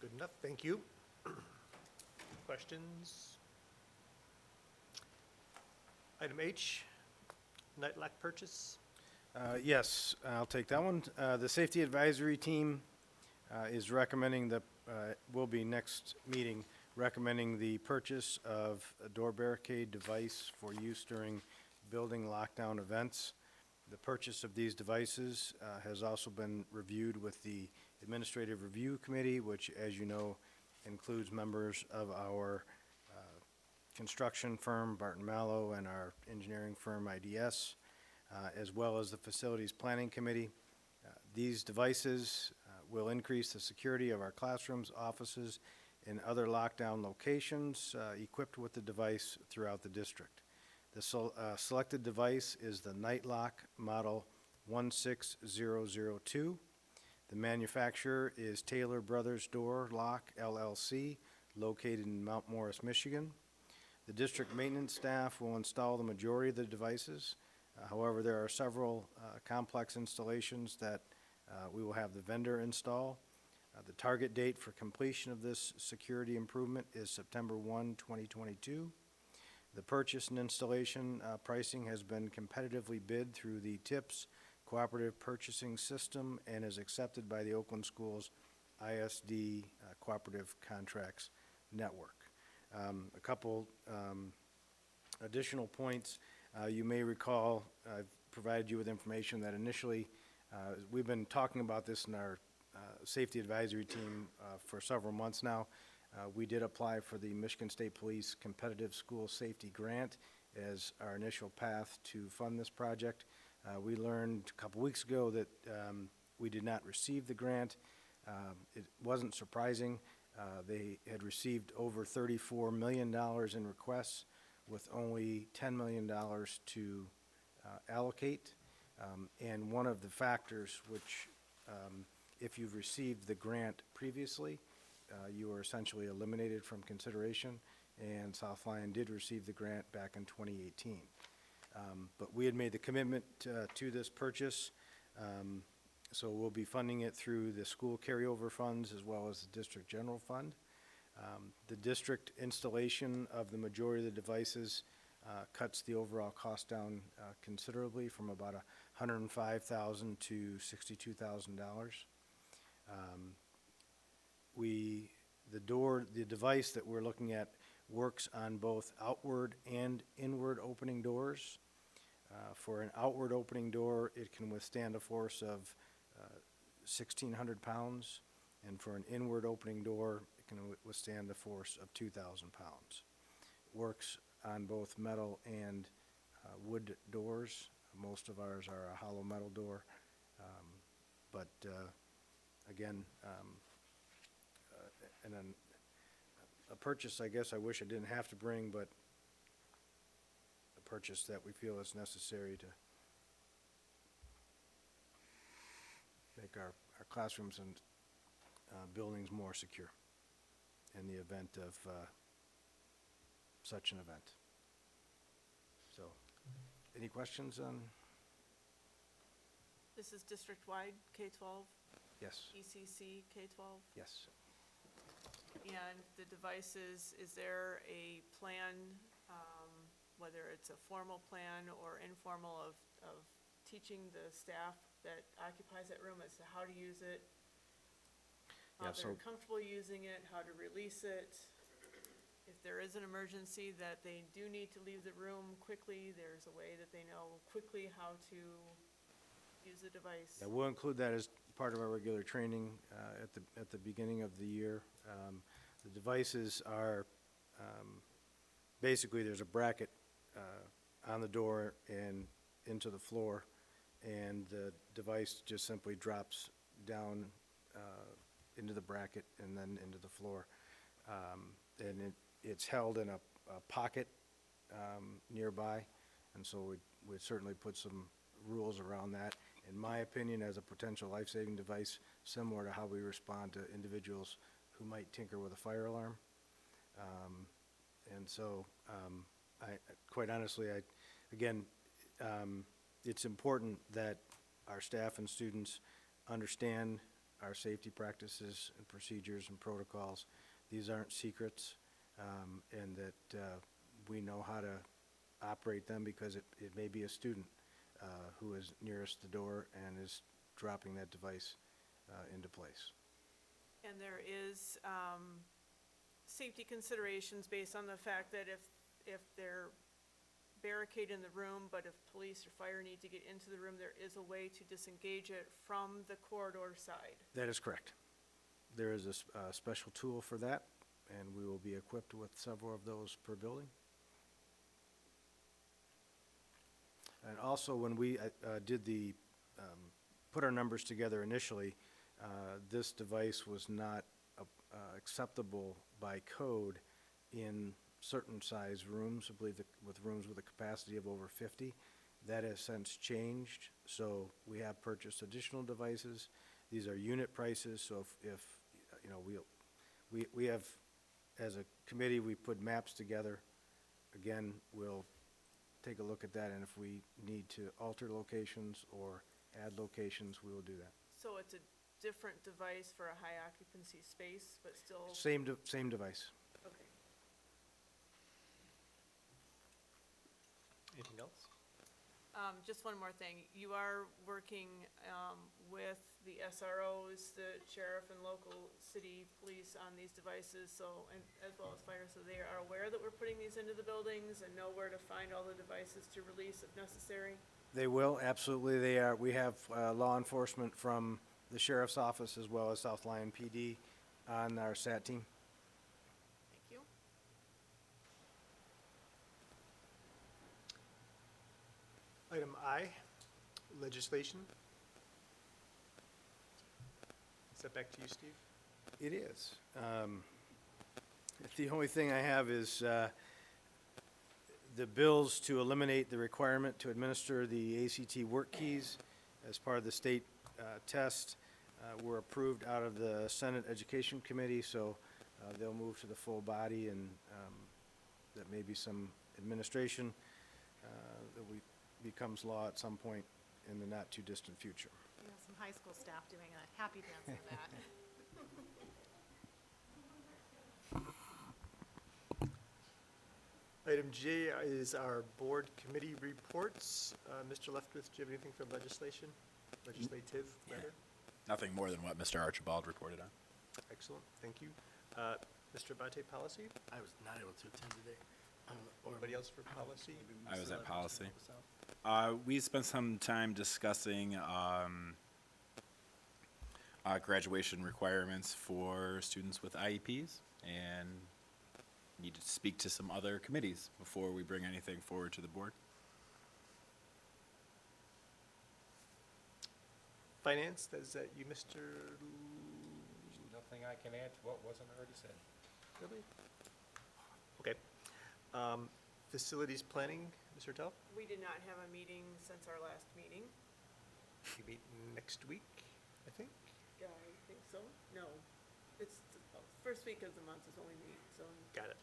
Good enough, thank you. Questions? Item H, night lock purchase.
Yes, I'll take that one. The Safety Advisory Team is recommending that will be next meeting recommending the purchase of a door barricade device for use during building lockdown events. The purchase of these devices has also been reviewed with the Administrative Review Committee, which, as you know, includes members of our construction firm, Barton Mallow, and our engineering firm, IDS, as well as the Facilities Planning Committee. These devices will increase the security of our classrooms, offices, and other lockdown locations equipped with the device throughout the district. The selected device is the Nightlock Model 16002. The manufacturer is Taylor Brothers Door Lock, LLC, located in Mount Morris, Michigan. The district maintenance staff will install the majority of the devices. However, there are several complex installations that we will have the vendor install. The target date for completion of this security improvement is September 1, 2022. The purchase and installation pricing has been competitively bid through the TIPS Cooperative Purchasing System and is accepted by the Oakland Schools ISD Cooperative Contracts Network. A couple additional points. You may recall I've provided you with information that initially we've been talking about this in our safety advisory team for several months now. We did apply for the Michigan State Police Competitive School Safety Grant as our initial path to fund this project. We learned a couple weeks ago that we did not receive the grant. It wasn't surprising. They had received over $34 million in requests with only $10 million to allocate. And one of the factors which, if you've received the grant previously, you were essentially eliminated from consideration, and South Lyon did receive the grant back in 2018. But we had made the commitment to this purchase, so we'll be funding it through the school carryover funds as well as the district general fund. The district installation of the majority of the devices cuts the overall cost down considerably from about $105,000 to $62,000. The device that we're looking at works on both outward and inward opening doors. For an outward opening door, it can withstand a force of 1,600 pounds, and for an inward opening door, it can withstand a force of 2,000 pounds. It works on both metal and wood doors. Most of ours are a hollow metal door, but again, and then a purchase, I guess I wish I didn't have to bring, but a purchase that we feel is necessary to make our classrooms and buildings more secure in the event of such an event. So, any questions on?
This is district-wide, K-12?
Yes.
ECC, K-12?
Yes.
And the devices, is there a plan, whether it's a formal plan or informal, of teaching the staff that occupies that room as to how to use it? How they're comfortable using it, how to release it? If there is an emergency that they do need to leave the room quickly, there's a way that they know quickly how to use the device?
Yeah, we'll include that as part of our regular training at the beginning of the year. The devices are basically there's a bracket on the door and into the floor, and the device just simply drops down into the bracket and then into the floor. And it's held in a pocket nearby, and so we'd certainly put some rules around that. In my opinion, as a potential life-saving device, similar to how we respond to individuals who might tinker with a fire alarm. And so, quite honestly, it's important that our staff and students understand our safety practices and procedures and protocols. These aren't secrets, and that we know how to operate them, because it may be a student who is nearest the door and is dropping that device into place.
And there is safety considerations based on the fact that if they're barricade in the room, but if police or fire need to get into the room, there is a way to disengage it from the corridor side.
That is correct. There is a special tool for that, and we will be equipped with several of those per building. And also, when we put our numbers together initially, this device was not acceptable by code in certain size rooms, I believe with rooms with a capacity of over 50. That has since changed, so we have purchased additional devices. These are unit prices, so if you know, we have, as a committee, we put maps together. Again, we'll take a look at that, and if we need to alter locations or add locations, we will do that.
So it's a different device for a high occupancy space, but still?
Same device.
Okay.
Anything else?
Just one more thing. You are working with the SROs, the sheriff and local city police on these devices, so, and as well as fire, so they are aware that we're putting these into the buildings and know where to find all the devices to release if necessary?
They will, absolutely, they are. We have law enforcement from the sheriff's office as well as South Lyon PD on our SAT team.
Thank you.
Item I, legislation. Is that back to you, Steve?
It is. The only thing I have is the bills to eliminate the requirement to administer the ACT work keys as part of the state test were approved out of the Senate Education Committee, so they'll move to the full body, and that may be some administration that becomes law at some point in the not too distant future.
We have some high school staff doing a happy dance with that.
Item J is our board committee reports. Mr. Leftwith, do you have anything for legislative, rather?
Nothing more than what Mr. Archibald reported on.
Excellent, thank you. Mr. Bate, policy?
I was not able to attend today.
Anybody else for policy?
I was at policy. We spent some time discussing graduation requirements for students with IEPs, and need to speak to some other committees before we bring anything forward to the board.
Finance, is that you, Mr.
Nothing I can add to what wasn't already said.
Really? Okay. Facilities planning, Mr. Tell?
We did not have a meeting since our last meeting.
We meet next week, I think.
Yeah, I think so. No, it's the first week of the month is when we meet, so.
Got it.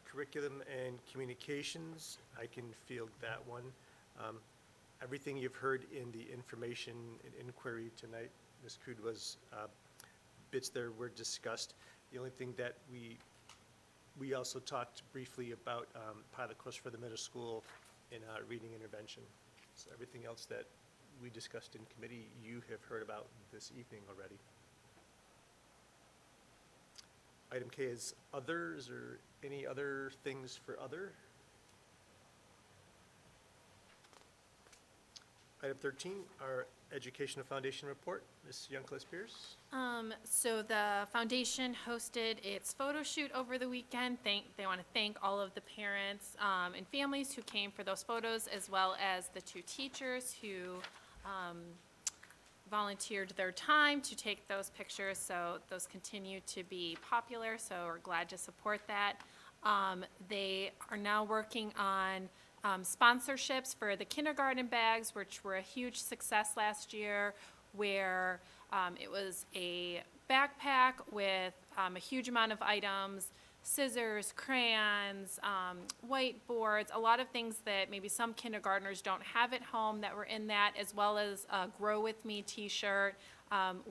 Curriculum and communications, I can field that one. Everything you've heard in the information and inquiry tonight, Ms. Cood, was bits there were discussed. The only thing that we also talked briefly about pilot course for the middle school in reading intervention. So everything else that we discussed in committee, you have heard about this evening already. Item K is other. Is there any other things for other? Item 13, our Educational Foundation report. Ms. Youngcliffe-Pierce.
So the foundation hosted its photo shoot over the weekend. They want to thank all of the parents and families who came for those photos, as well as the 2 teachers who volunteered their time to take those pictures. So those continue to be popular, so we're glad to support that. They are now working on sponsorships for the kindergarten bags, which were a huge success last year, where it was a backpack with a huge amount of items, scissors, crayons, whiteboards, a lot of things that maybe some kindergartners don't have at home that were in that, as well as a Grow With Me t-shirt,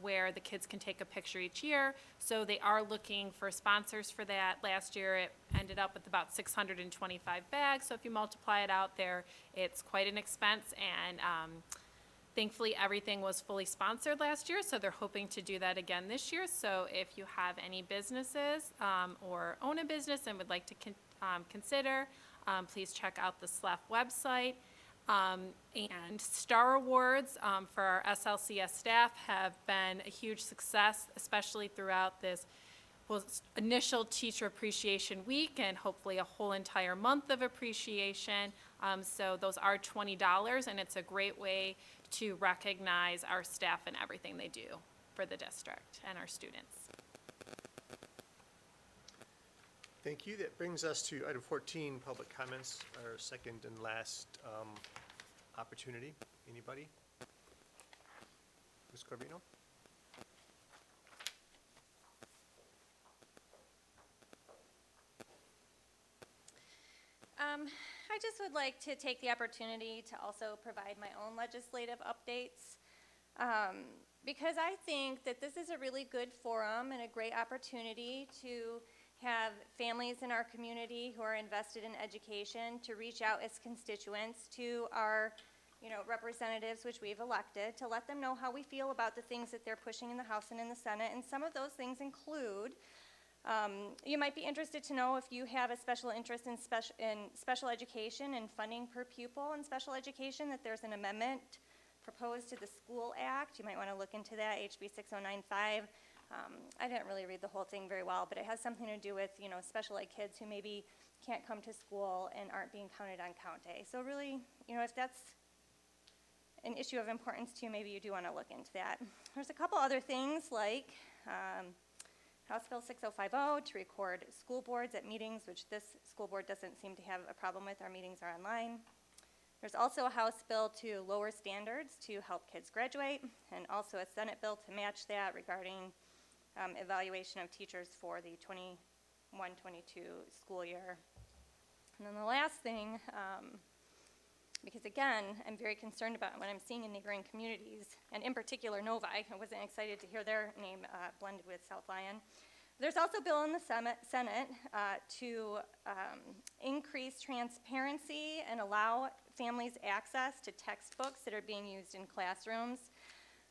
where the kids can take a picture each year. So they are looking for sponsors for that. Last year it ended up with about 625 bags, so if you multiply it out there, it's quite an expense, and Thankfully, everything was fully sponsored last year, so they're hoping to do that again this year. So if you have any businesses or own a business and would like to consider, please check out the SLEF website. And Star Awards for our SLCS staff have been a huge success, especially throughout this initial Teacher Appreciation Week and hopefully a whole entire month of appreciation. So those are $20, and it's a great way to recognize our staff and everything they do for the district and our students.
Thank you. That brings us to item 14, public comments, our second and last opportunity. Anybody? Ms. Corvino?
I just would like to take the opportunity to also provide my own legislative updates, because I think that this is a really good forum and a great opportunity to have families in our community who are invested in education to reach out as constituents to our representatives, which we've elected, to let them know how we feel about the things that they're pushing in the House and in the Senate. And some of those things include, you might be interested to know if you have a special interest in special education and funding per pupil in special education, that there's an amendment proposed to the School Act. You might want to look into that, HB 6095. I didn't really read the whole thing very well, but it has something to do with, special ed kids who maybe can't come to school and aren't being counted on Count Day. So really, if that's an issue of importance to you, maybe you do want to look into that. There's a couple other things like House Bill 6050 to record school boards at meetings, which this school board doesn't seem to have a problem with. Our meetings are online. There's also a House bill to lower standards to help kids graduate, and also a Senate bill to match that regarding evaluation of teachers for the 21-22 school year. And then the last thing, because again, I'm very concerned about what I'm seeing in neighboring communities, and in particular Novi. I wasn't excited to hear their name blended with South Lyon. There's also a bill in the Senate to increase transparency and allow families access to textbooks that are being used in classrooms.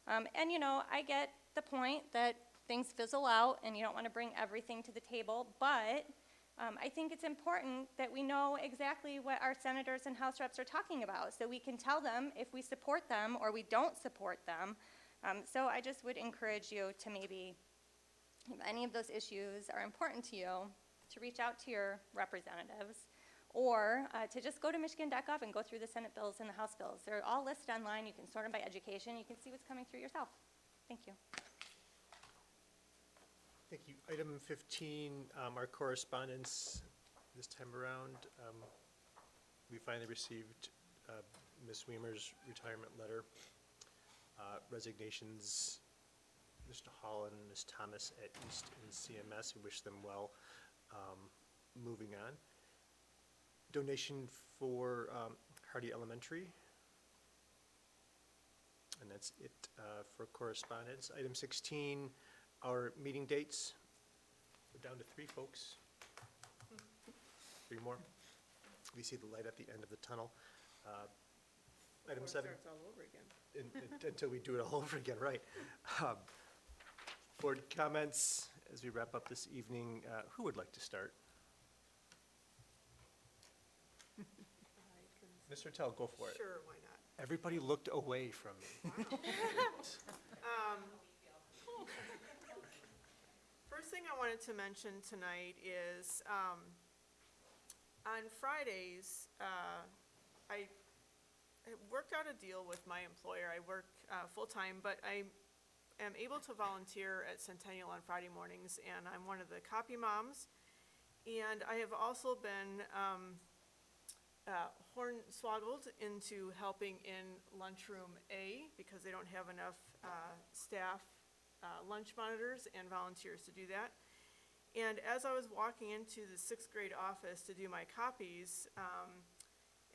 And I get the point that things fizzle out and you don't want to bring everything to the table, but I think it's important that we know exactly what our senators and House reps are talking about, so we can tell them if we support them or we don't support them. So I just would encourage you to maybe, if any of those issues are important to you, to reach out to your representatives, or to just go to Michigan.gov and go through the Senate bills and the House bills. They're all listed online. You can sort them by education. You can see what's coming through yourself. Thank you.
Thank you. Item 15, our correspondence this time around. We finally received Ms. Weimer's retirement letter, resignations, Mr. Hall and Ms. Thomas at East and CMS. We wish them well. Moving on. Donation for Hardy Elementary. And that's it for correspondence. Item 16, our meeting dates. We're down to 3, folks. 3 more. We see the light at the end of the tunnel. Item 7.
Starts all over again.
Until we do it all over again, right. Board comments as we wrap up this evening. Who would like to start? Mr. Tell, go for it.
Sure, why not?
Everybody looked away from me.
First thing I wanted to mention tonight is on Fridays, I worked out a deal with my employer. I work full-time, but I am able to volunteer at Centennial on Friday mornings, and I'm one of the copy moms. And I have also been hornswoggled into helping in lunchroom A because they don't have enough staff lunch monitors and volunteers to do that. And as I was walking into the 6th grade office to do my copies,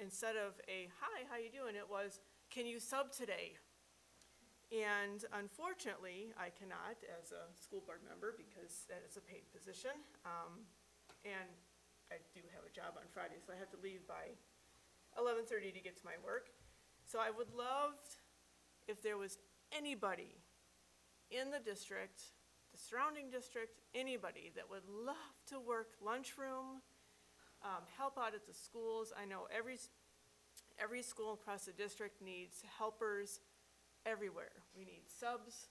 instead of a, hi, how you doing, it was, can you sub today? And unfortunately, I cannot as a school board member because that is a paid position. And I do have a job on Friday, so I have to leave by 11:30 to get to my work. So I would love if there was anybody in the district, the surrounding district, anybody that would love to work lunchroom, help out at the schools. I know every school across the district needs helpers everywhere. We need subs,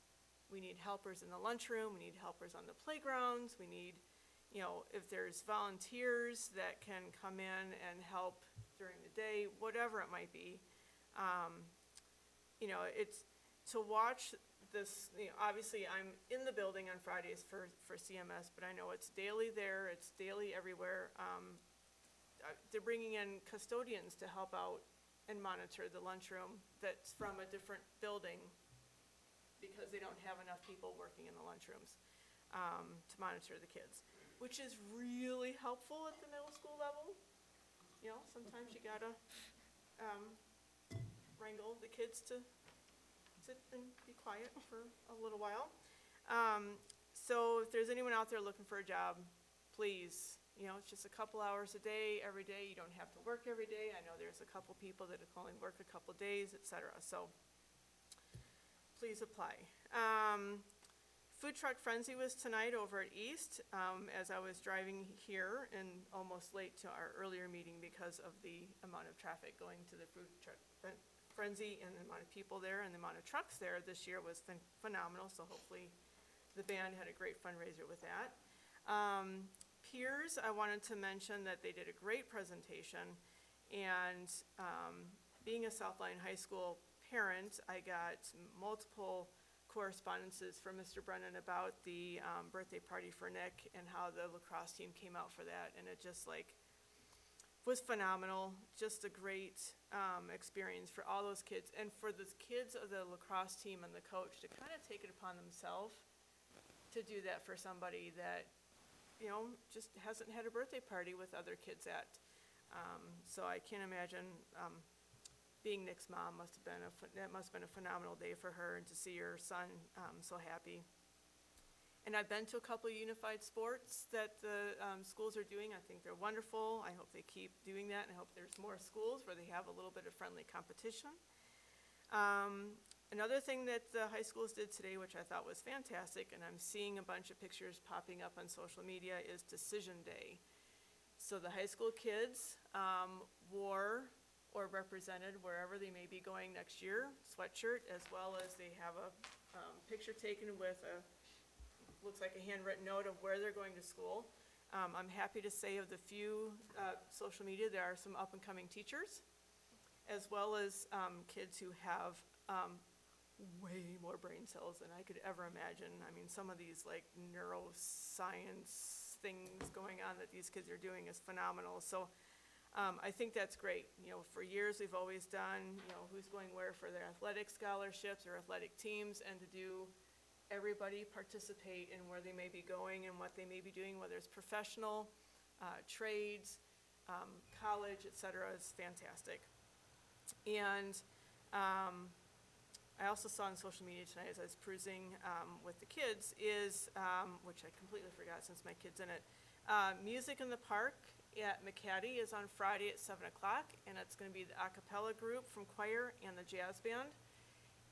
we need helpers in the lunchroom, we need helpers on the playgrounds, we need, you know, if there's volunteers that can come in and help during the day, whatever it might be. You know, it's to watch this, you know, obviously I'm in the building on Fridays for CMS, but I know it's daily there, it's daily everywhere. They're bringing in custodians to help out and monitor the lunchroom that's from a different building because they don't have enough people working in the lunchrooms to monitor the kids, which is really helpful at the middle school level. You know, sometimes you gotta wrangle the kids to sit and be quiet for a little while. So if there's anyone out there looking for a job, please, you know, it's just a couple hours a day, every day. You don't have to work every day. I know there's a couple people that only work a couple days, etc. So please apply. Food Truck Frenzy was tonight over at East as I was driving here and almost late to our earlier meeting because of the amount of traffic going to the Food Truck Frenzy and the amount of people there and the amount of trucks there this year was phenomenal. So hopefully the band had a great fundraiser with that. Peers, I wanted to mention that they did a great presentation, and being a Southline High School parent, I got multiple correspondences from Mr. Brennan about the birthday party for Nick and how the lacrosse team came out for that, and it just like was phenomenal. Just a great experience for all those kids, and for the kids of the lacrosse team and the coach to kind of take it upon themselves to do that for somebody that, you know, just hasn't had a birthday party with other kids at. So I can't imagine being Nick's mom that must have been a phenomenal day for her, and to see her son so happy. And I've been to a couple of unified sports that the schools are doing. I think they're wonderful. I hope they keep doing that, and I hope there's more schools where they have a little bit of friendly competition. Another thing that the high schools did today, which I thought was fantastic, and I'm seeing a bunch of pictures popping up on social media, is Decision Day. So the high school kids wore or represented wherever they may be going next year, sweatshirt, as well as they have a picture taken with looks like a handwritten note of where they're going to school. I'm happy to say of the few social media, there are some up and coming teachers, as well as kids who have way more brain cells than I could ever imagine. I mean, some of these like neuroscience things going on that these kids are doing is phenomenal. So I think that's great. You know, for years we've always done, you know, who's going where for their athletic scholarships or athletic teams, and to do everybody participate in where they may be going and what they may be doing, whether it's professional, trades, college, etc., is fantastic. And I also saw on social media tonight as I was cruising with the kids is, which I completely forgot since my kid's in it, Music in the Park at McCaddy is on Friday at 7 o'clock, and it's going to be the a cappella group from choir and the jazz band.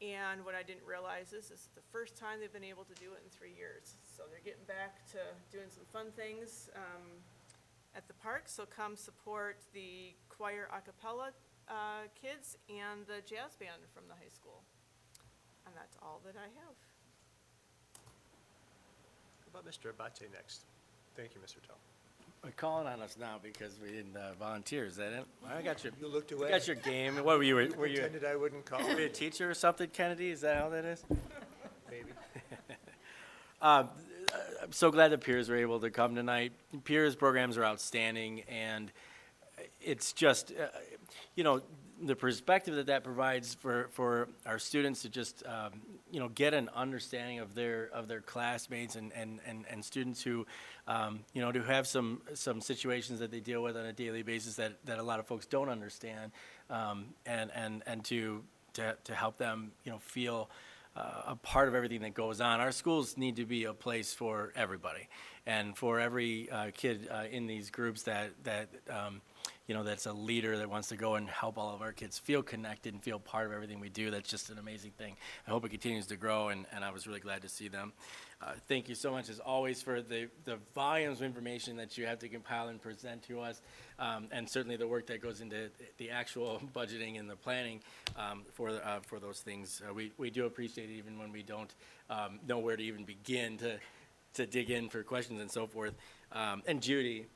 And what I didn't realize is this is the first time they've been able to do it in 3 years. So they're getting back to doing some fun things at the park. So come support the choir a cappella kids and the jazz band from the high school. And that's all that I have.
How about Mr. Abate next? Thank you, Mr. Tell.
You're calling on us now because we didn't volunteer, is that it? I got your,
You looked away.
I got your game. What were you, were you
Pretended I wouldn't call.
a teacher or something, Kennedy? Is that how that is?
Maybe.
I'm so glad the peers were able to come tonight. Peers programs are outstanding, and it's just, you know, the perspective that provides for our students to just, you know, get an understanding of their classmates and students who, you know, to have some situations that they deal with on a daily basis that a lot of folks don't understand, and to help them, you know, feel a part of everything that goes on. Our schools need to be a place for everybody, and for every kid in these groups that that's a leader that wants to go and help all of our kids feel connected and feel part of everything we do. That's just an amazing thing. I hope it continues to grow, and I was really glad to see them. Thank you so much, as always, for the volumes of information that you have to compile and present to us, and certainly the work that goes into the actual budgeting and the planning for those things. We do appreciate it, even when we don't know where to even begin to dig in for questions and so forth. And Judy,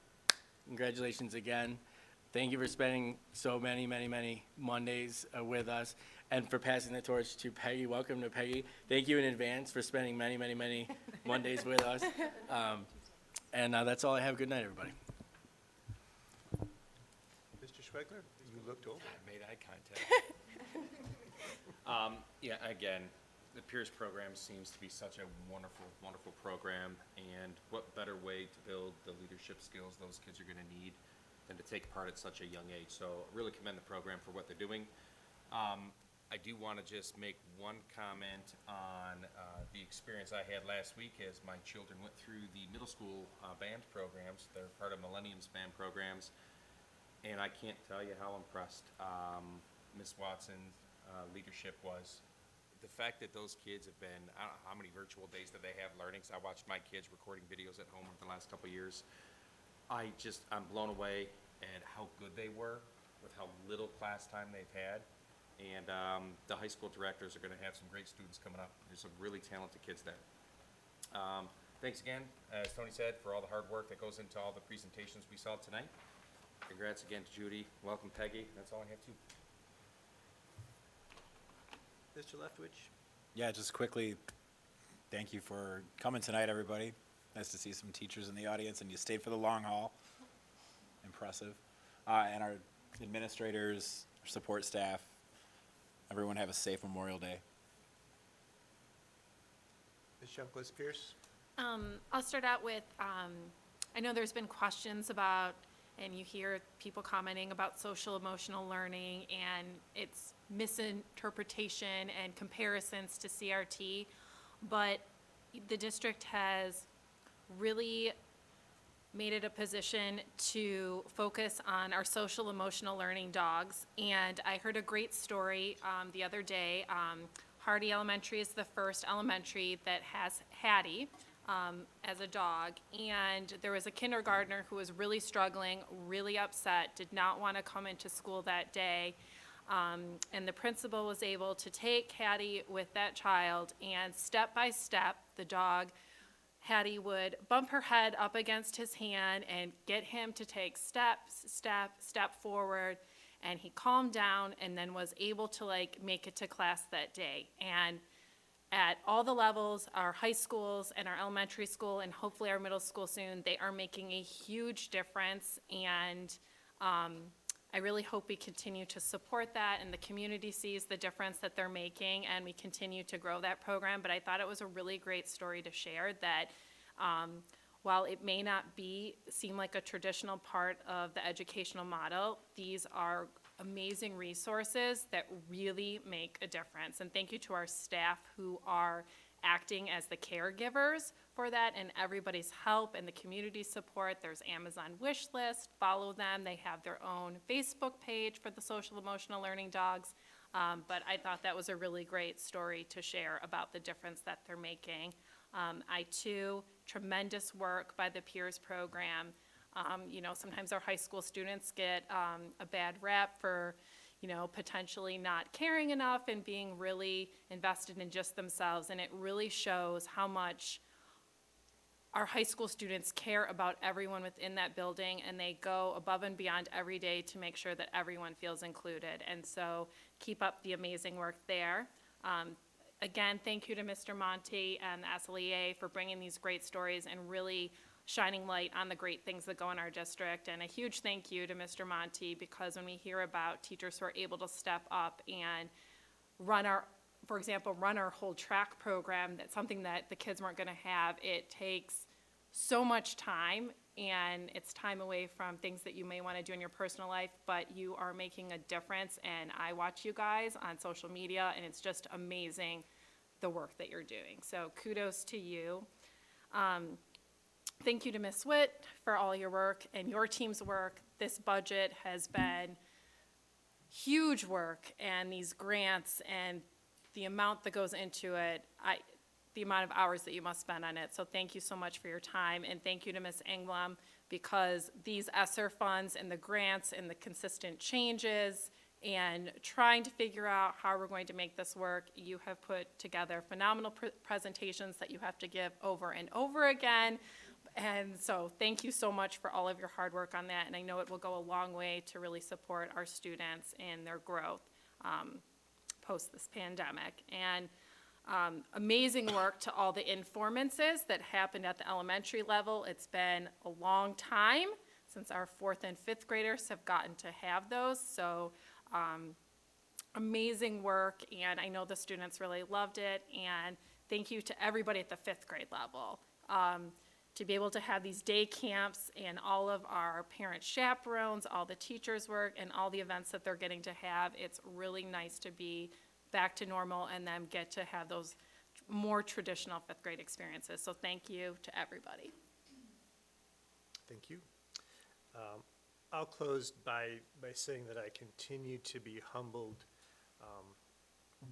congratulations again. Thank you for spending so many Mondays with us, and for passing the torch to Peggy. Welcome to Peggy. Thank you in advance for spending many Mondays with us. And that's all I have. Good night, everybody.
Mr. Schwegler, you looked over.
I made eye contact. Yeah, again, the Peers program seems to be such a wonderful program, and what better way to build the leadership skills those kids are going to need than to take part at such a young age. So I really commend the program for what they're doing. I do want to just make one comment on the experience I had last week as my children went through the middle school band programs. They're part of Millennium's band programs, and I can't tell you how impressed Miss Watson's leadership was. The fact that those kids have been, I don't know how many virtual days that they have learning. So I watched my kids recording videos at home over the last couple of years. I'm blown away at how good they were with how little class time they've had. And the high school directors are going to have some great students coming up. There's some really talented kids there. Thanks again, as Tony said, for all the hard work that goes into all the presentations we saw tonight. Congrats again to Judy. Welcome, Peggy. That's all I have too.
Mr. Leftwich?
Yeah, just quickly, thank you for coming tonight, everybody. Nice to see some teachers in the audience, and you stayed for the long haul. Impressive. And our administrators, our support staff, everyone have a safe Memorial Day.
Ms. Junkless Pierce?
I'll start out with, I know there's been questions about, and you hear people commenting about social emotional learning and its misinterpretation and comparisons to CRT, but the district has really made it a position to focus on our social emotional learning dogs. And I heard a great story the other day. Hardy Elementary is the first elementary that has Hattie as a dog, and there was a kindergartner who was really struggling, really upset, did not want to come into school that day, and the principal was able to take Hattie with that child, and step by step, the dog, Hattie would bump her head up against his hand and get him to take step forward, and he calmed down and then was able to make it to class that day. And at all the levels, our high schools and our elementary school and hopefully our middle school soon, they are making a huge difference, and I really hope we continue to support that and the community sees the difference that they're making and we continue to grow that program. But I thought it was a really great story to share that while it may not seem like a traditional part of the educational model, these are amazing resources that really make a difference. And thank you to our staff who are acting as the caregivers for that, and everybody's help and the community support. There's Amazon wish list, follow them. They have their own Facebook page for the social emotional learning dogs. But I thought that was a really great story to share about the difference that they're making. Tremendous work by the Peers program. Sometimes our high school students get a bad rap for potentially not caring enough and being really invested in just themselves. And it really shows how much our high school students care about everyone within that building, and they go above and beyond every day to make sure that everyone feels included. And so keep up the amazing work there. Again, thank you to Mr. Monty and the SLEA for bringing these great stories and really shining light on the great things that go in our district. And a huge thank you to Mr. Monty, because when we hear about teachers who are able to step up and run our whole track program, that's something that the kids weren't going to have. It takes so much time, and it's time away from things that you may want to do in your personal life, but you are making a difference. And I watch you guys on social media, and it's just amazing the work that you're doing. So kudos to you. Thank you to Ms. Witt for all your work and your team's work. This budget has been huge work, and these grants and the amount that goes into it, the amount of hours that you must spend on it. So thank you so much for your time, and thank you to Ms. Engblom, because these ESSER funds and the grants and the consistent changes and trying to figure out how we're going to make this work, you have put together phenomenal presentations that you have to give over and over again. And so thank you so much for all of your hard work on that, and I know it will go a long way to really support our students in their growth post this pandemic. And amazing work to all the informances that happened at the elementary level. It's been a long time since our 4th and 5th graders have gotten to have those, so amazing work, and I know the students really loved it, and thank you to everybody at the 5th grade level. To be able to have these day camps and all of our parent chaperones, all the teachers' work, and all the events that they're getting to have, it's really nice to be back to normal and then get to have those more traditional 5th grade experiences. So thank you to everybody.
Thank you. I'll close by saying that I continue to be humbled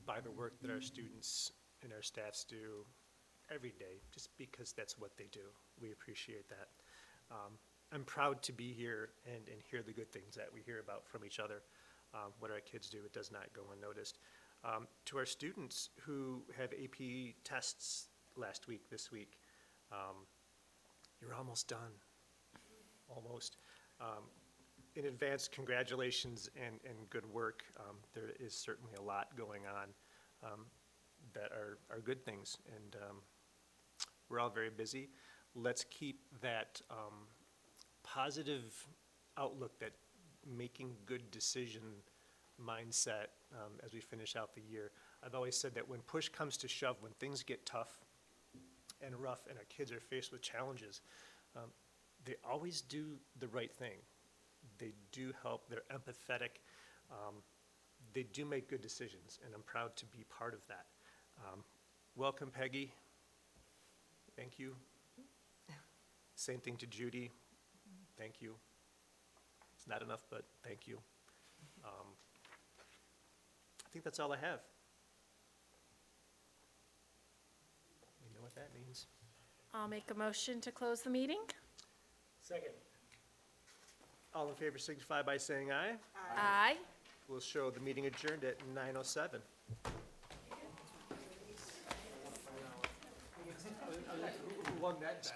by the work that our students and our staffs do every day, just because that's what they do. We appreciate that. I'm proud to be here and hear the good things that we hear about from each other. What our kids do, it does not go unnoticed. To our students who have AP tests this week, you're almost done, almost. In advance, congratulations and good work. There is certainly a lot going on that are good things, and we're all very busy. Let's keep that positive outlook, that making good decision mindset as we finish out the year. I've always said that when push comes to shove, when things get tough and rough and our kids are faced with challenges, they always do the right thing. They do help, they're empathetic, they do make good decisions, and I'm proud to be part of that. Welcome, Peggy. Thank you. Same thing to Judy. Thank you. It's not enough, but thank you. I think that's all I have. You know what that means.
I'll make a motion to close the meeting.
Second. All in favor signify by saying aye.
Aye.
We'll show the meeting adjourned at 9:07. Who won that?